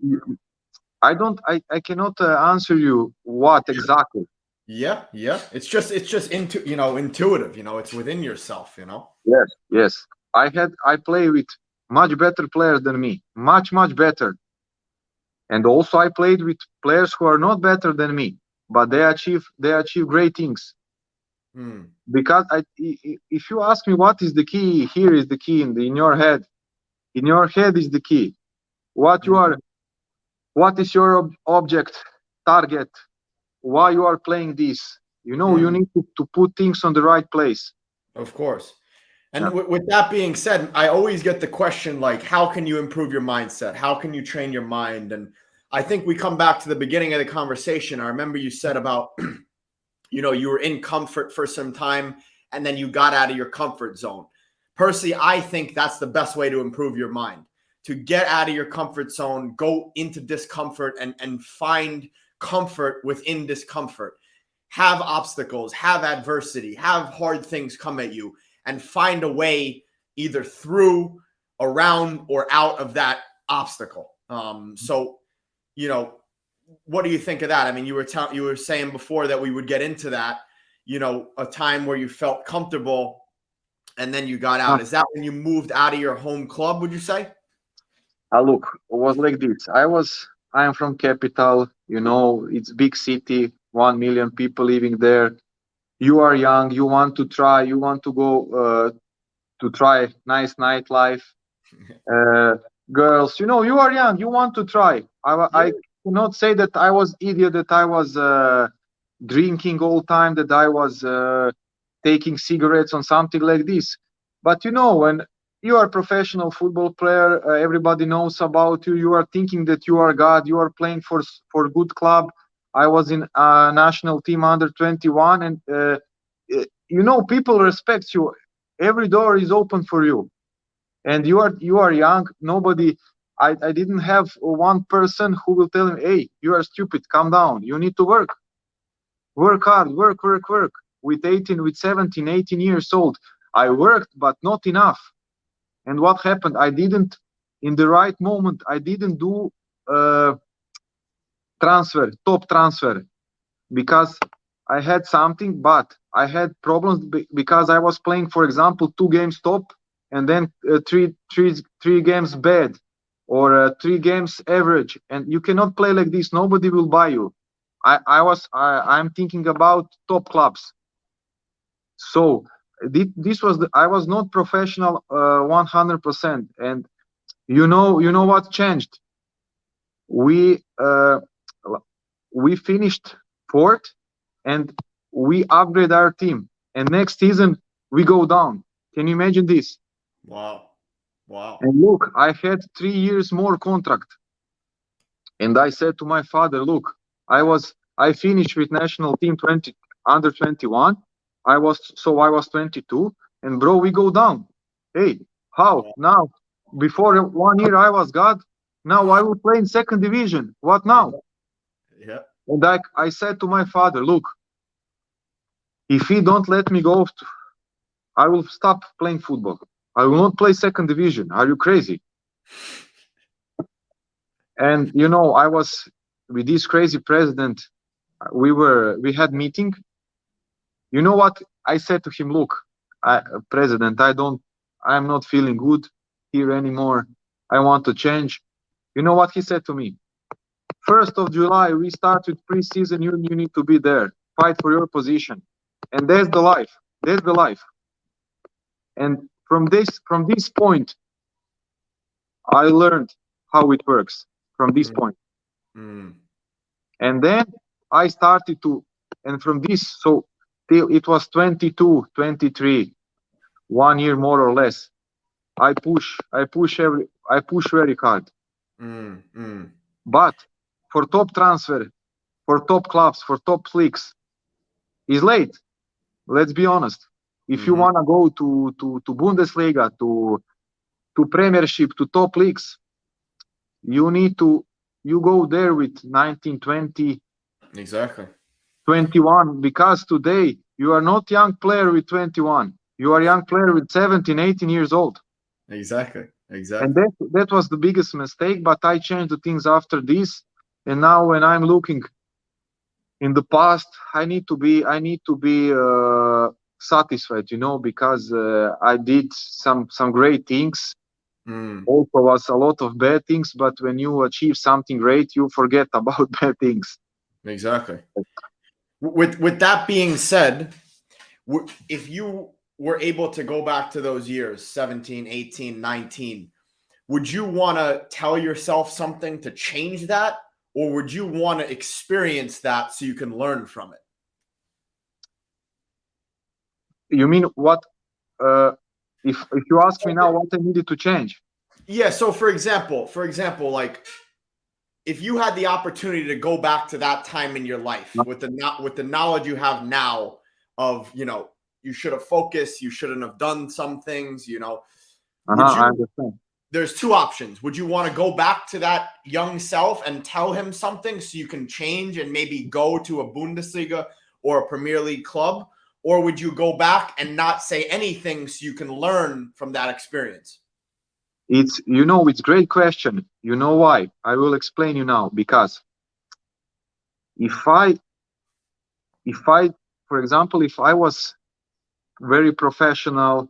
I cannot answer you what exactly. Yeah, yeah. It's just intuitive, you know, it's within yourself, you know. Yes. I play with much better players than me, much better. And also I played with players who are not better than me, but they achieve great things. Because if you ask me what is the key, here is the key in your head. In your head is the key. What is your object, target? Why you are playing this? You know, you need to put things on the right place. Of course. And with that being said, I always get the question, like, how can you improve your mindset? How can you train your mind? And I think we come back to the beginning of the conversation. I remember you said about, you were in comfort for some time and then you got out of your comfort zone. Personally, I think that's the best way to improve your mind, to get out of your comfort zone, go into discomfort and find comfort within discomfort. Have obstacles, have adversity, have hard things come at you, and find a way either through, around, or out of that obstacle. So, what do you think of that? I mean, you were saying before that we would get into that, a time where you felt comfortable and then you got out. Is that when you moved out of your home club, would you say? Look, it was like this. I am from capital, it's big city, 1 million people living there. You are young, you want to try, you want to go to try nice nightlife. Girls, you are young, you want to try. I cannot say that I was idiot, that I was drinking all time, that I was taking cigarettes or something like this. But when you are a professional football player, everybody knows about you. You are thinking that you are God. You are playing for good club. I was in national team under 21, and people respect you. Every door is open for you, and you are young. Nobody. I didn't have one person who will tell me, "Hey, you are stupid. Calm down. You need to work hard, work. With 18, with 17, 18 years old, I worked, but not enough. And what happened? I didn't, in the right moment, I didn't do top transfer, because I had something, but I had problems because I was playing, for example, 2 games top, and then three games bad, or 3 games average, and you cannot play like this. Nobody will buy you. I'm thinking about top clubs. So I was not professional 100%, and you know what changed. We finished 4th, and we upgrade our team, and next season we go down. Can you imagine this? Wow. And look, I had 3 years more contract, and I said to my father, look, I finished with national team under 21. I was 22, and bro, we go down. Hey, how now? Before 1 year I was God. Now I will play in 2nd division. What now? Yeah. And I said to my father, look, if he don't let me go, I will stop playing football. I will not play 2nd division. Are you crazy? And I was with this crazy president. We had meeting. You know what I said to him? Look, President, I'm not feeling good here anymore. I want to change. You know what he said to me? 1st of July, we start with pre-season. You need to be there, fight for your position, and that's the life. That's the life. And from this point, I learned how it works. From this point, and then I started to, and from this, so till it was 22, 23, 1 year more or less, I push very hard. But for top transfer, for top clubs, for top leagues, is late. Let's be honest. If you wanna go to Bundesliga, to Premiership, to top leagues, you go there with 19, 20, exactly, 21, because today you are not young player with 21. You are young player with 17, 18 years old. Exactly. And that was the biggest mistake, but I changed the things after this. And now when I'm looking in the past, I need to be satisfied, because I did some great things. Also was a lot of bad things, but when you achieve something great, you forget about bad things. Exactly. With that being said, if you were able to go back to those years, 17, 18, 19, would you want to tell yourself something to change that? Or would you want to experience that so you can learn from it? You mean what? If you ask me now what I needed to change? Yeah. So for example, like if you had the opportunity to go back to that time in your life with the knowledge you have now of, you should have focused, you shouldn't have done some things, I understand. There's 2 options. Would you want to go back to that young self and tell him something so you can change and maybe go to a Bundesliga or a Premier League club? Or would you go back and not say anything so you can learn from that experience? It's a great question. You know why? I will explain you now. Because If I, if I, for example, if I was very professional,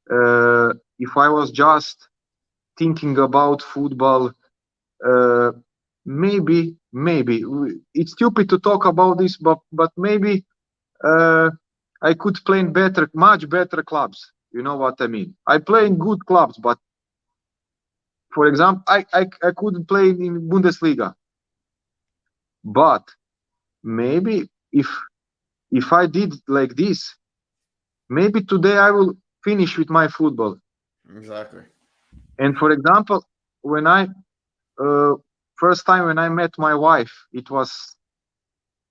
if I was just thinking about football, uh, maybe it's stupid to talk about this, but maybe uh, I could play in better, much better clubs. You know what I mean? I play in good clubs, but for example, I couldn't play in Bundesliga. But maybe if I did like this, maybe today I will finish with my football. Exactly. And for example, when I uh, first time when I met my wife, it was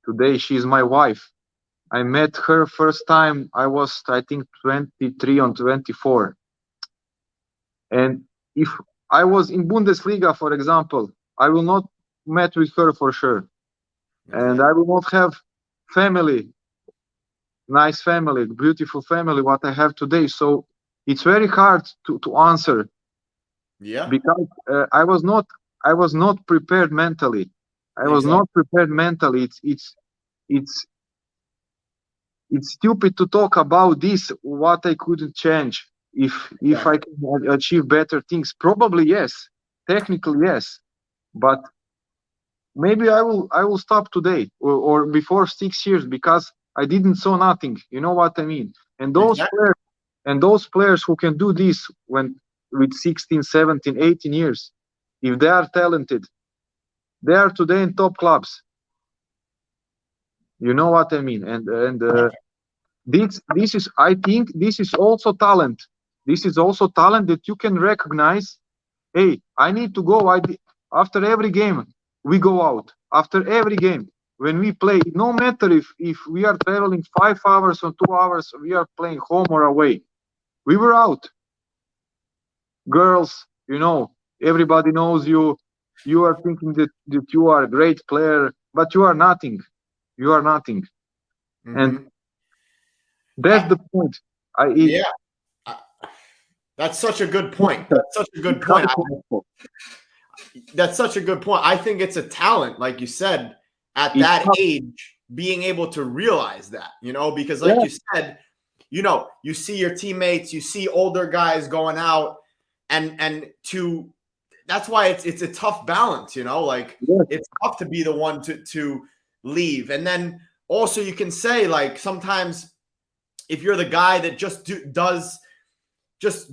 today. She's my wife. I met her first time. I was, I think, 23 or 24. And if I was in Bundesliga, for example, I will not met with her for sure. And I will not have family, nice family, beautiful family, what I have today. So it's very hard to answer Yeah. because I was not prepared mentally. I was Exactly. not prepared mentally. It's it's stupid to talk about this, what I couldn't change. If I can achieve better things, probably yes, technically yes, but maybe I will stop today or before 6 years because I didn't saw nothing. You know what I mean? And Exactly. those players who can do this when with 16, 17, 18 years, if they are talented, they are today in top clubs. You know what I mean? And this is, I think this is also talent. This is also talent that you can recognize. Hey, I need to go. After every game we go out. After every game when we play, no matter if we are traveling 5 hours or 2 hours, we are playing home or away. We were out. Girls, everybody knows you. You are thinking that you are a great player, but you are nothing. You are nothing. And Mm-hmm. that's the point. Yeah. I- That's such a good point. That's such a good point. That's such a good point. I think it's a talent, like you said, at It's that tough. age, being able to realize that, because like Yeah, you said, you see your teammates, you see older guys going out, and to that's why it's a tough balance, like yes, it's tough to be the one to leave. And then also you can say, like, sometimes if you're the guy that just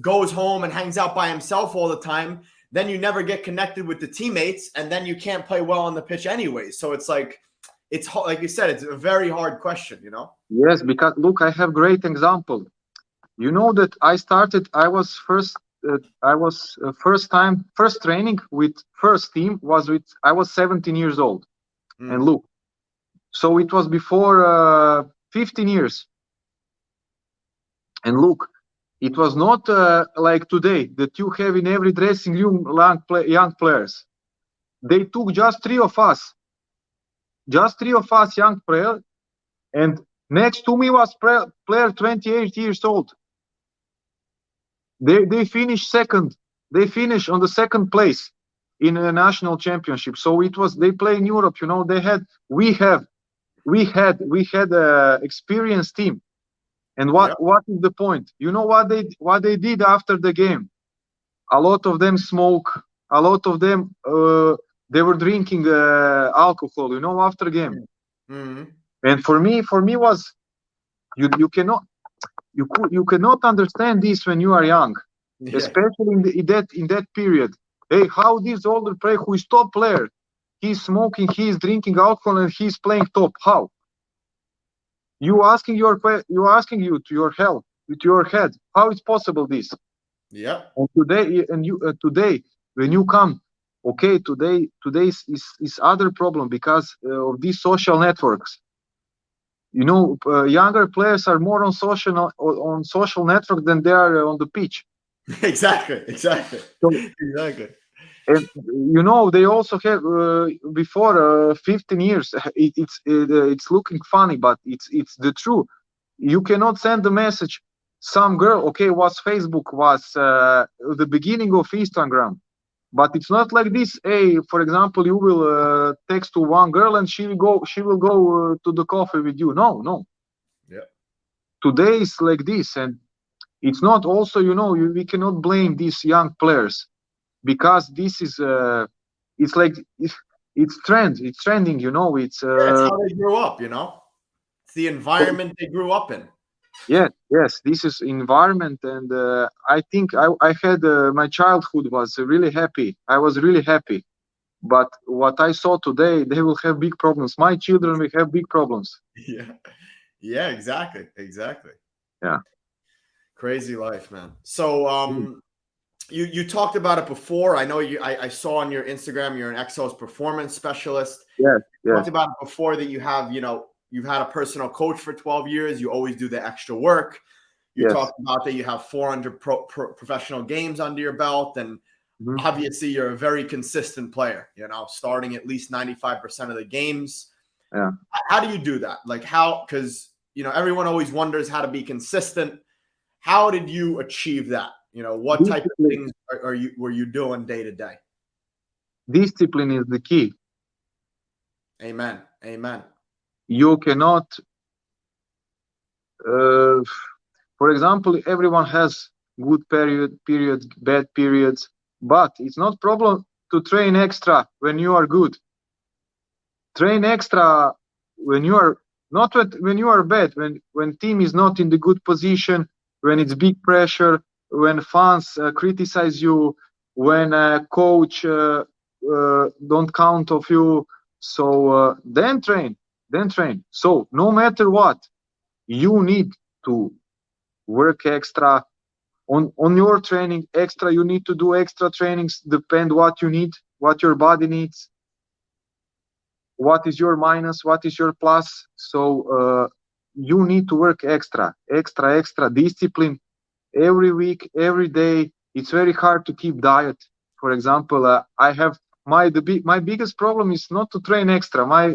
goes home and hangs out by himself all the time, then you never get connected with the teammates, and then you can't play well on the pitch anyway. So it's like you said, it's a very hard question, yes, because look, I have great example. You know that I was first training with first team was with I was 17 years old. And look, so it was before 15 years. And look, it was not like today that you have in every dressing room young players. They took just three of us young players, and next to me was player 28 years old. They finished second. They finished on the second place in a national championship. So it was they play in Europe. They had we had a experienced team. And Yeah. what is the point? You know what they did after the game? A lot of them smoke. A lot of them they were drinking alcohol. After game. Mm-hmm. And for me was you cannot understand this when you are young, Yeah. especially in that period. Hey, how this older player who is top player, he's smoking, he's drinking alcohol, and he's playing top? How? You to your health, to your head. How it's possible this? Yeah. And today when you come, okay, today is other problem because of these social networks. Younger players are more on social network than they are on the pitch. Exactly. Exactly. So, Exactly. and they also have before 15 years. It's looking funny, but it's the truth. You cannot send a message. Some girl, okay, was Facebook, was the beginning of Instagram. But it's not like this. Hey, for example, you will text to one girl and she will go to the coffee with you. No, no. Yeah. Today is like this, and it's not also, we cannot blame these young players, because this is it's like it's trending, it's Yeah, it's how they grew up, It's the environment they grew up in. yes, this is environment. And I think I had my childhood was really happy. I was really happy, but what I saw today, they will have big problems. My children will have big problems. Yeah. Yeah, exactly. Exactly. Yeah. Crazy life, man. So you talked about it before. I know I saw on your Instagram you're an Exos performance specialist. Yes, You talked about it before that you have, you've had a personal coach for 12 years. You always do the extra work. You yes. talked about that you have 400 professional games under your belt. And obviously you're a very consistent player, starting at least 95% of the games. Yeah. How do you do that? Like because, everyone always wonders how to be consistent. How did you achieve that? What type of things were you doing day to day? Discipline is the key. Amen. Amen. You cannot, for example, everyone has good periods, bad periods, but it's not problem to train extra when you are good. Train extra when you are not when you are bad, when team is not in the good position, when it's big pressure, when fans criticize you, when coach don't count of you. So then train. So no matter what, you need to work extra on your training. Extra, you need to do extra trainings. Depend what you need, what your body needs, what is your minus, what is your plus. So you need to work extra discipline every week, every day. It's very hard to keep diet. For example, I have my biggest problem is not to train extra. My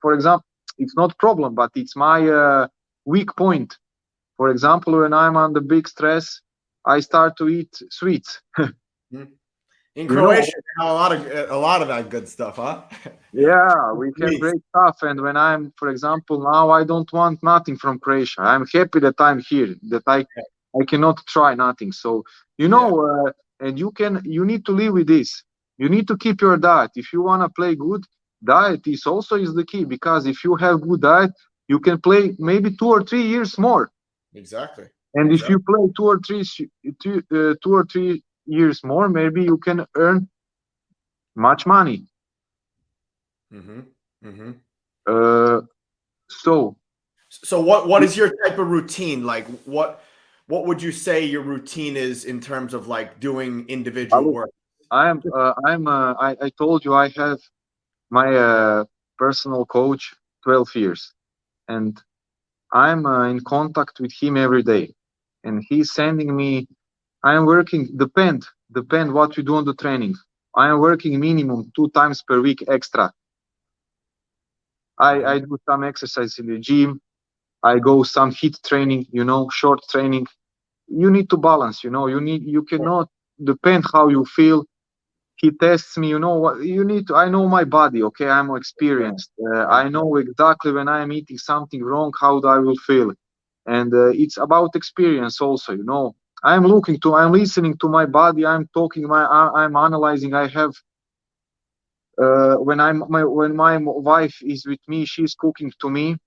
for example, it's not problem, but it's my weak point. For example, when I'm under big stress, I start to eat sweets. In Croatia, they have a lot of that good stuff, huh? Yeah, we have great stuff. And when I'm, for example, now I don't want nothing from Croatia. I'm happy that I'm here, that I cannot try nothing. So, and you need to live with this. You need to keep your diet. If you want to play good, diet is the key, because if you have good diet, you can play maybe 2 or 3 years more. Exactly. And if you play 2 or 3 years more, maybe you can earn much money. So what is your type of routine? Like what would you say your routine is in terms of like doing individual work? I told you I have my personal coach 12 years, and I'm in contact with him every day, and he's sending me. I am working. Depend what you do on the training. I am working minimum 2 times per week extra. I do some exercise in the gym. I go some HIIT training, short training. You need to balance, you cannot depend how you feel. He tests me, what you need to. I know my body, okay? I'm experienced. I know exactly when I'm eating something wrong, how I will feel. And it's about experience also, I'm listening to my body. I'm talking, I'm analyzing. I have when my wife is with me, she's cooking to me,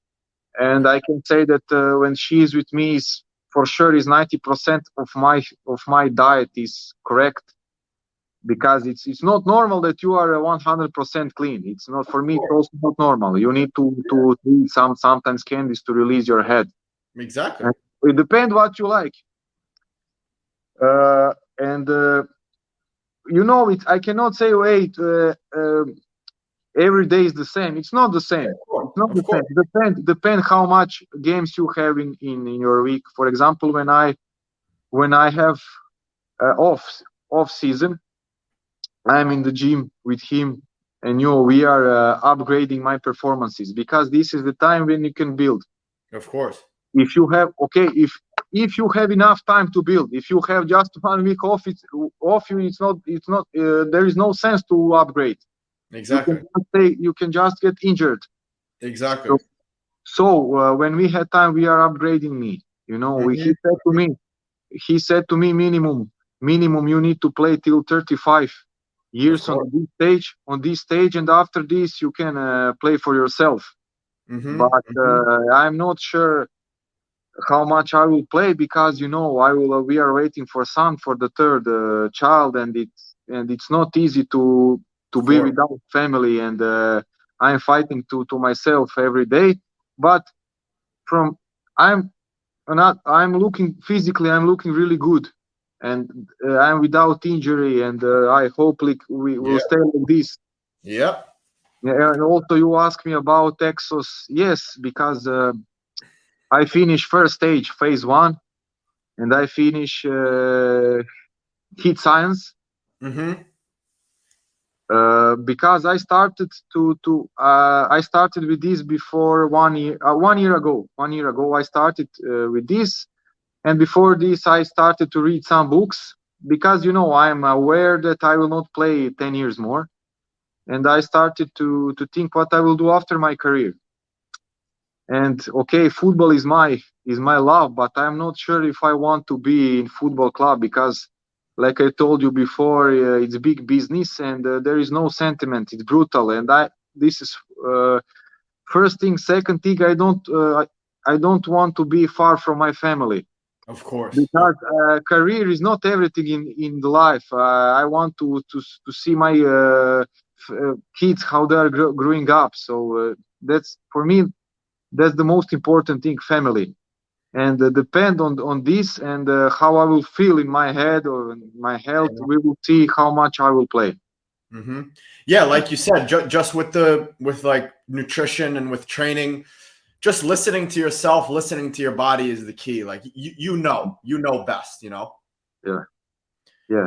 and I can say that when she is with me, for sure is 90% of my diet is correct, because it's not normal that you are 100% clean. It's not, for me, it's also not normal. You need to eat sometimes candies to release your head. Exactly. And it depends what you like. And I cannot say, wait, every day is the same. It's not the same. It's not the same. Depend how much games you have in your week. For example, when I have off season, I'm in the gym with him, and we are upgrading my performances, because this is the time when you can build. Of course. If you have if you have enough time to build. If you have just 1 week off, it's not there is no sense to upgrade. Exactly. You can just get injured. Exactly. So when we had time, we are upgrading me. He said to me, minimum you need to play till 35 years on this stage, and after this you can play for yourself. But I'm not sure how much I will play, because we are waiting for son, for the third child, and it's not easy to be without family, and I'm fighting to myself every day. But from I'm looking physically, I'm looking really good, and I'm without injury, and I hope we will stay like this. Yeah. And also you ask me about Exos. Yes, because I finished first stage, phase 1, and I finish heat science. Because I started I started with this before 1 year. 1 year ago. 1 year ago I started with this, and before this I started to read some books, because I'm aware that I will not play 10 years more, and I started to think what I will do after my career. And okay, football is my love, but I'm not sure if I want to be in football club, because like I told you before, it's big business, and there is no sentiment. It's brutal, and this is first thing. Second thing, I don't want to be far from my family. Of course. Because career is not everything in the life. I want to see my kids, how they are growing up. So that's, for me, that's the most important thing, family. And depend on this, and how I will feel in my head or in my health, we will see how much I will play. Yeah, like you said, just with like nutrition and with training, just listening to yourself, listening to your body is the key. Like you know best, Yeah.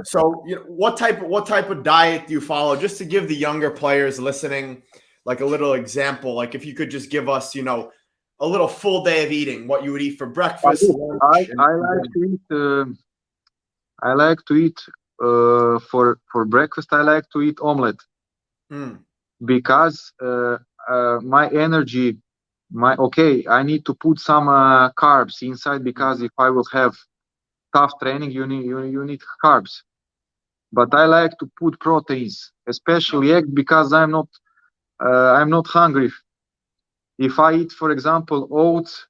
So what type of diet do you follow? Just to give the younger players listening like a little example, like if you could just give us, a little full day of eating, what you would eat for breakfast, lunch. I like to eat for breakfast. I like to eat omelette, because my energy, I need to put some carbs inside, because if I will have tough training, you need carbs. But I like to put proteins, especially egg, because I'm not hungry. If I eat, for example, oats,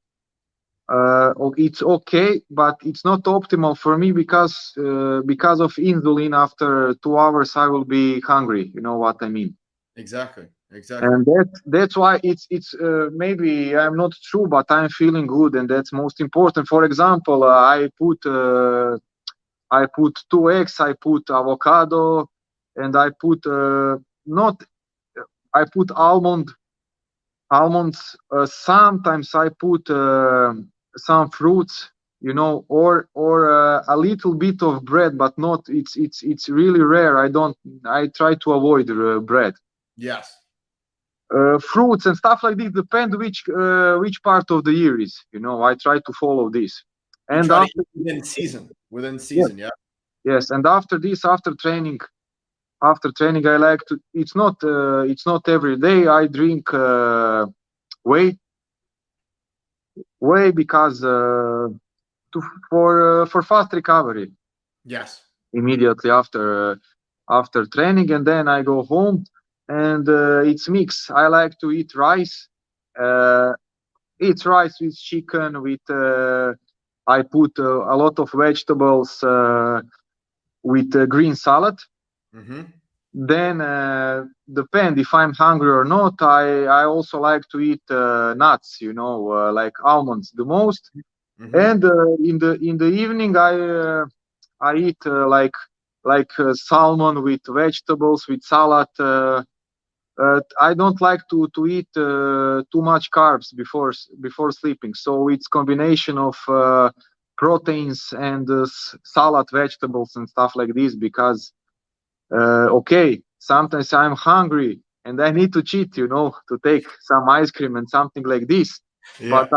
it's okay, but it's not optimal for me, because of insulin. After 2 hours, I will be hungry. You know what I mean? Exactly. And that's why it's maybe I'm not true, but I'm feeling good, and that's most important. For example, I put 2 eggs, I put avocado, and I put I put almonds. Sometimes I put some fruits, or a little bit of bread, but not. It's really rare. I try to avoid bread. Yes. Fruits and stuff like this, depend which part of the year is. I try to follow this. And within season, yeah. Yes, and after this, after training, I like to. It's not every day I drink whey, because for fast recovery. Yes. Immediately after training, and then I go home, and it's mix. I like to eat rice. Eat rice with chicken. I put a lot of vegetables with green salad. Then depend if I'm hungry or not. I also like to eat nuts, like almonds the most. And in the evening I eat like salmon with vegetables, with salad. I don't like to eat too much carbs before sleeping. So it's combination of proteins and salad, vegetables, and stuff like this. Because sometimes I'm hungry and I need to cheat, to take some ice cream and something like this. But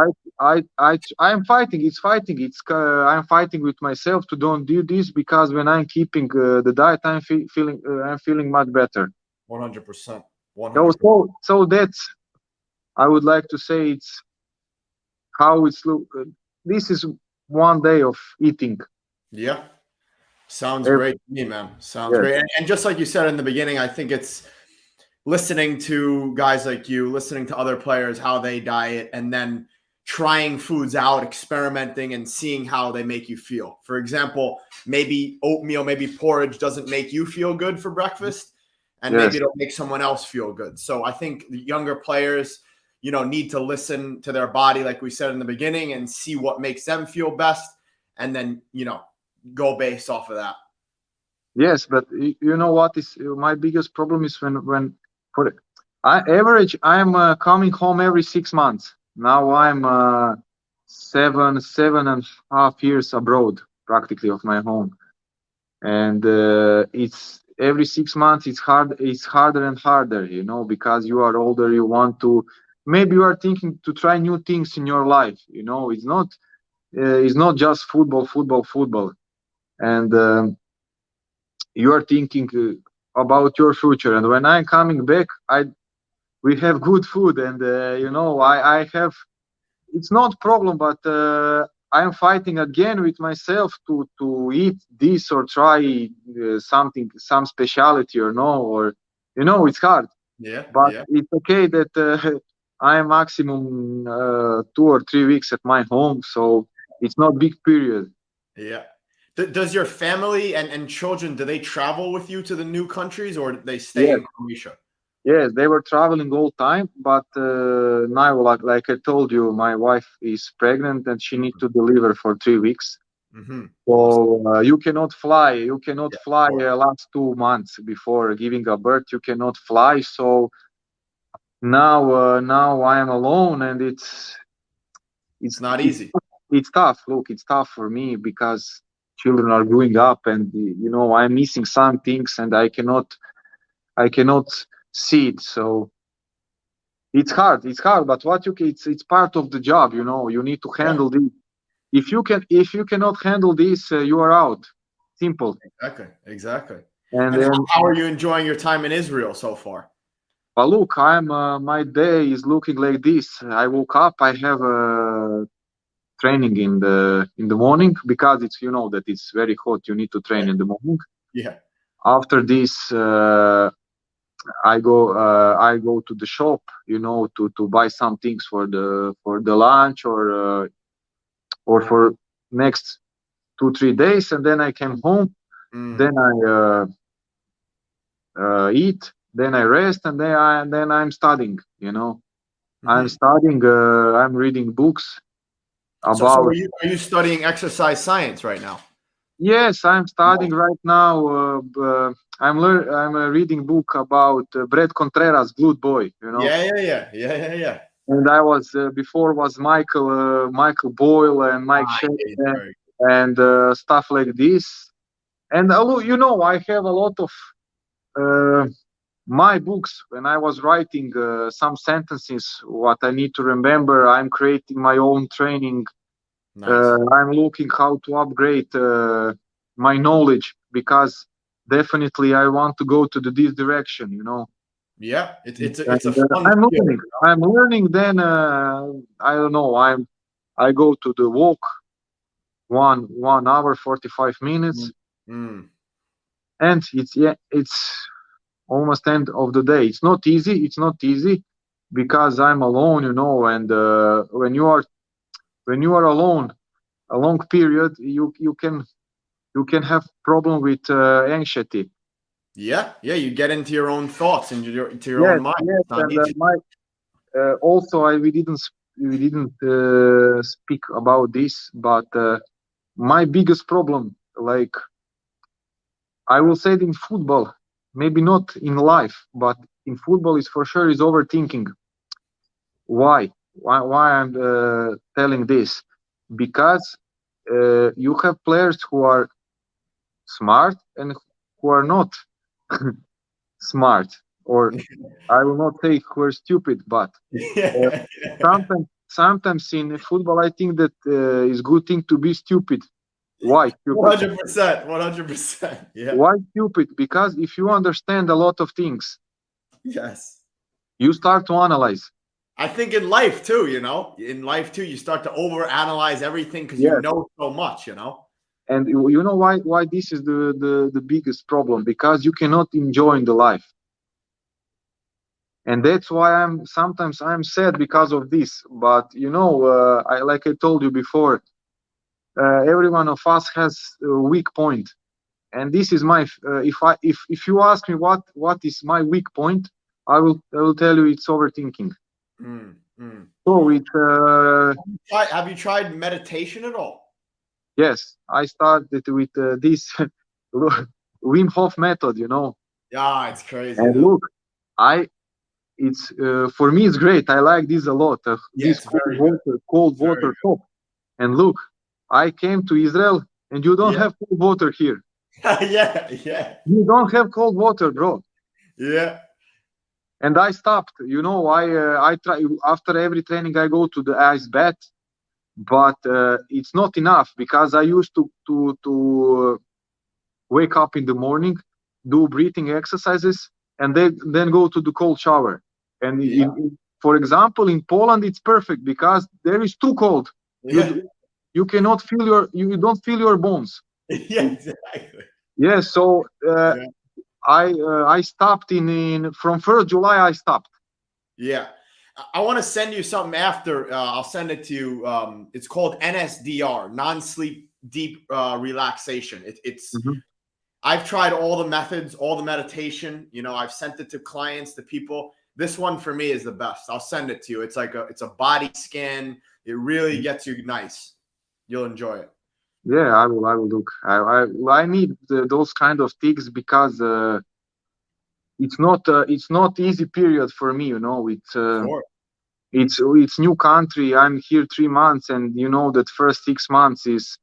I'm fighting. It's fighting. I'm fighting with myself to don't do this, because when I'm keeping the diet, I'm feeling much better. 100%. So that's, I would like to say, it's how it's look. This is one day of eating. Yeah. Sounds Every, great to me, man. Sounds yes, great. And just like you said in the beginning, I think it's listening to guys like you, listening to other players, how they diet, and then trying foods out, experimenting, and seeing how they make you feel. For example, maybe oatmeal, maybe porridge doesn't make you feel good for breakfast, and maybe yes, it'll make someone else feel good. So I think the younger players, need to listen to their body, like we said in the beginning, and see what makes them feel best, and then, go based off of that. yes. But you know what is my biggest problem is when for average I'm coming home every 6 months. Now I'm 7.5 years abroad, practically, of my home, and it's every 6 months it's harder and harder, because you are older, you want to, maybe you are thinking to try new things in your life. It's not just football, and you are thinking about your future. And when I'm coming back, we have good food, and I have, it's not problem, but I'm fighting again with myself to eat this or try some specialty, or no, or it's hard. Yeah, But yeah, it's okay that I am maximum 2 or 3 weeks at my home, so it's not big period. yeah. Does your family and children, do they travel with you to the new countries, or do they stay Yes, in Croatia? yes, they were traveling all time, but now, like I told you, my wife is pregnant and she needs to deliver for 3 weeks. Mm-hmm. Awesome. So you cannot fly. You cannot Yeah, of fly course. last 2 months before giving a birth. You cannot fly. So now I am alone, and It's it's not it's easy. it's tough. Look, it's tough for me because children are growing up, and I'm missing some things, and I cannot see it. So it's hard. It's hard. But it's part of the job. You need to Yeah, handle this. If you cannot handle this, you are out. Simple. exactly, exactly. And And then, how are you enjoying your time in Israel so far? but look, my day is looking like this. I woke up. I have a training in the morning, because it's, that it's very hot. You need to train Yeah, in the morning. yeah. After this, I go to the shop, to buy some things for the lunch, or for next 2 3 days, and then I came home. Mm. Then I eat. Then I rest, and then I'm studying. I'm Hmm. studying. I'm reading books So about. are you studying exercise science right now? Yes, I'm studying right now. I'm reading book about Brett Contreras, Good Boy. Yeah, yeah, yeah, yeah, yeah, yeah. And I was before was Michael Boyle and Mike Ah, yeah, Shanahan, very and stuff like this. And I have a lot of uh, my books. When I was writing some sentences, what I need to remember, I'm creating my own training. nice. I'm looking how to upgrade my knowledge, because definitely I want to go to this direction. Yeah, it's a And fun I'm skill. learning. I'm learning. Then I don't know. I go to the walk 1 hour 45 minutes, Mm. and it's almost end of the day. It's not easy. It's not easy because I'm alone. And when you are alone a long period, you can have problem with anxiety. Yeah, yeah. You get into your own thoughts and to your own Yes, mind. yes, It's not and easy. also we didn't speak about this, but my biggest problem, like I will say it in football, maybe not in life, but in football is for sure is overthinking. Why I'm telling this? Because you have players who are smart and who are not smart, or I will not say who are stupid, but uh, Yeah, sometimes sometimes in football, I think that it's good thing to be stupid. Why stupid? 100%, 100%. Yeah. Why stupid? Because if you understand a lot of things, Yes. you start to analyze. I think in life too, in life too, you start to overanalyze everything because you Yes. know so much, And you know why this is the biggest problem? Because you cannot enjoy the life. And that's why sometimes I'm sad because of this. But like I told you before, every one of us has a weak point, and this is my if you ask me what is my weak point, I will tell you it's overthinking. So have you tried meditation at all? yes, I started with this Wim Hof method, Yeah, it's crazy. And though. look, it's for me it's great. I like this a lot. Yeah, This it's very good. cold Very water top. And look, I came to Israel, and you don't have cold water here. Yeah. You don't have cold water, bro. Yeah. And I stopped. I try after every training. I go to the ice bath, but it's not enough because I used to wake up in the morning, do breathing exercises, and then go to the cold shower. And for example, in Poland, it's perfect because there is too cold. Yeah. You cannot feel you don't feel your bones. Yeah, exactly. Yeah, so I stopped from 1st July. I stopped. Yeah. I want to send you something after. I'll send it to you. It's called NSDR, non-sleep deep relaxation. It's I've tried all the methods, all the meditation. I've sent it to clients, to people. This one for me is the best. I'll send it to you. It's like it's a body scan. It really gets you nice. You'll enjoy it. Yeah, I will look. I need those kind of things because it's not easy period for me. It's new country. I'm here 3 months, and that first 6 months is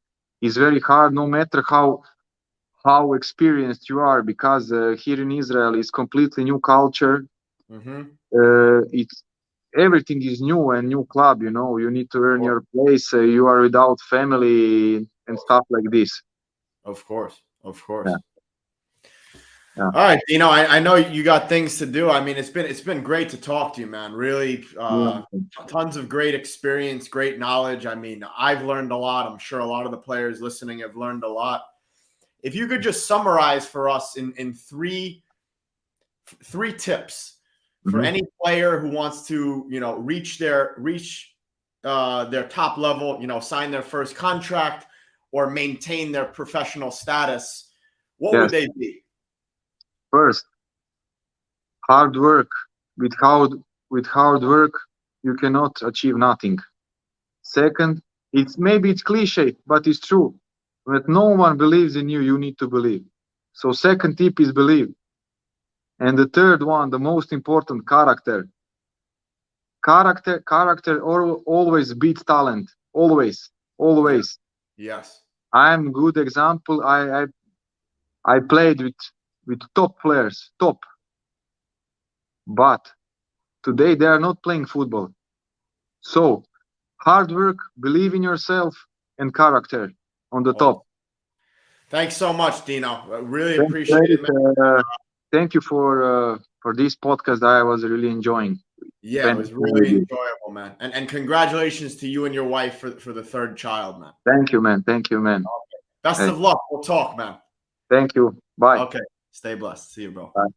very hard. No matter how experienced you are, because here in Israel is completely new culture. It's everything is new and new club. You need to earn your place. You are without family and stuff like this. Of course. Yeah. All right, Dino. I know you got things to do. I mean, it's been great to talk to you, man. Really, tons of great experience, great knowledge. I mean, I've learned a lot. I'm sure a lot of the players listening have learned a lot. If you could just summarize for us in three tips for any player who wants to, reach their top level, sign their first contract or maintain their professional status, what would they be? First, hard work. With hard work, you cannot achieve nothing. Second, it's cliche, but it's true. When no one believes in you, you need to believe. So second tip is believe. And the third one, the most important, character. Character always beats talent. Always. Yes. I'm good example. I played with top players, top. But today they are not playing football. So hard work, believe in yourself, and character on the top. Thanks so much, Dino. I really appreciate it. Thank you for this podcast. I was really enjoying. Yeah, it was really enjoyable, man. And congratulations to you and your wife for the third child, man. Thank you, man. Okay. Best of luck. We'll talk, man. Thank you. Bye. Okay. Stay blessed. See you, bro. Bye.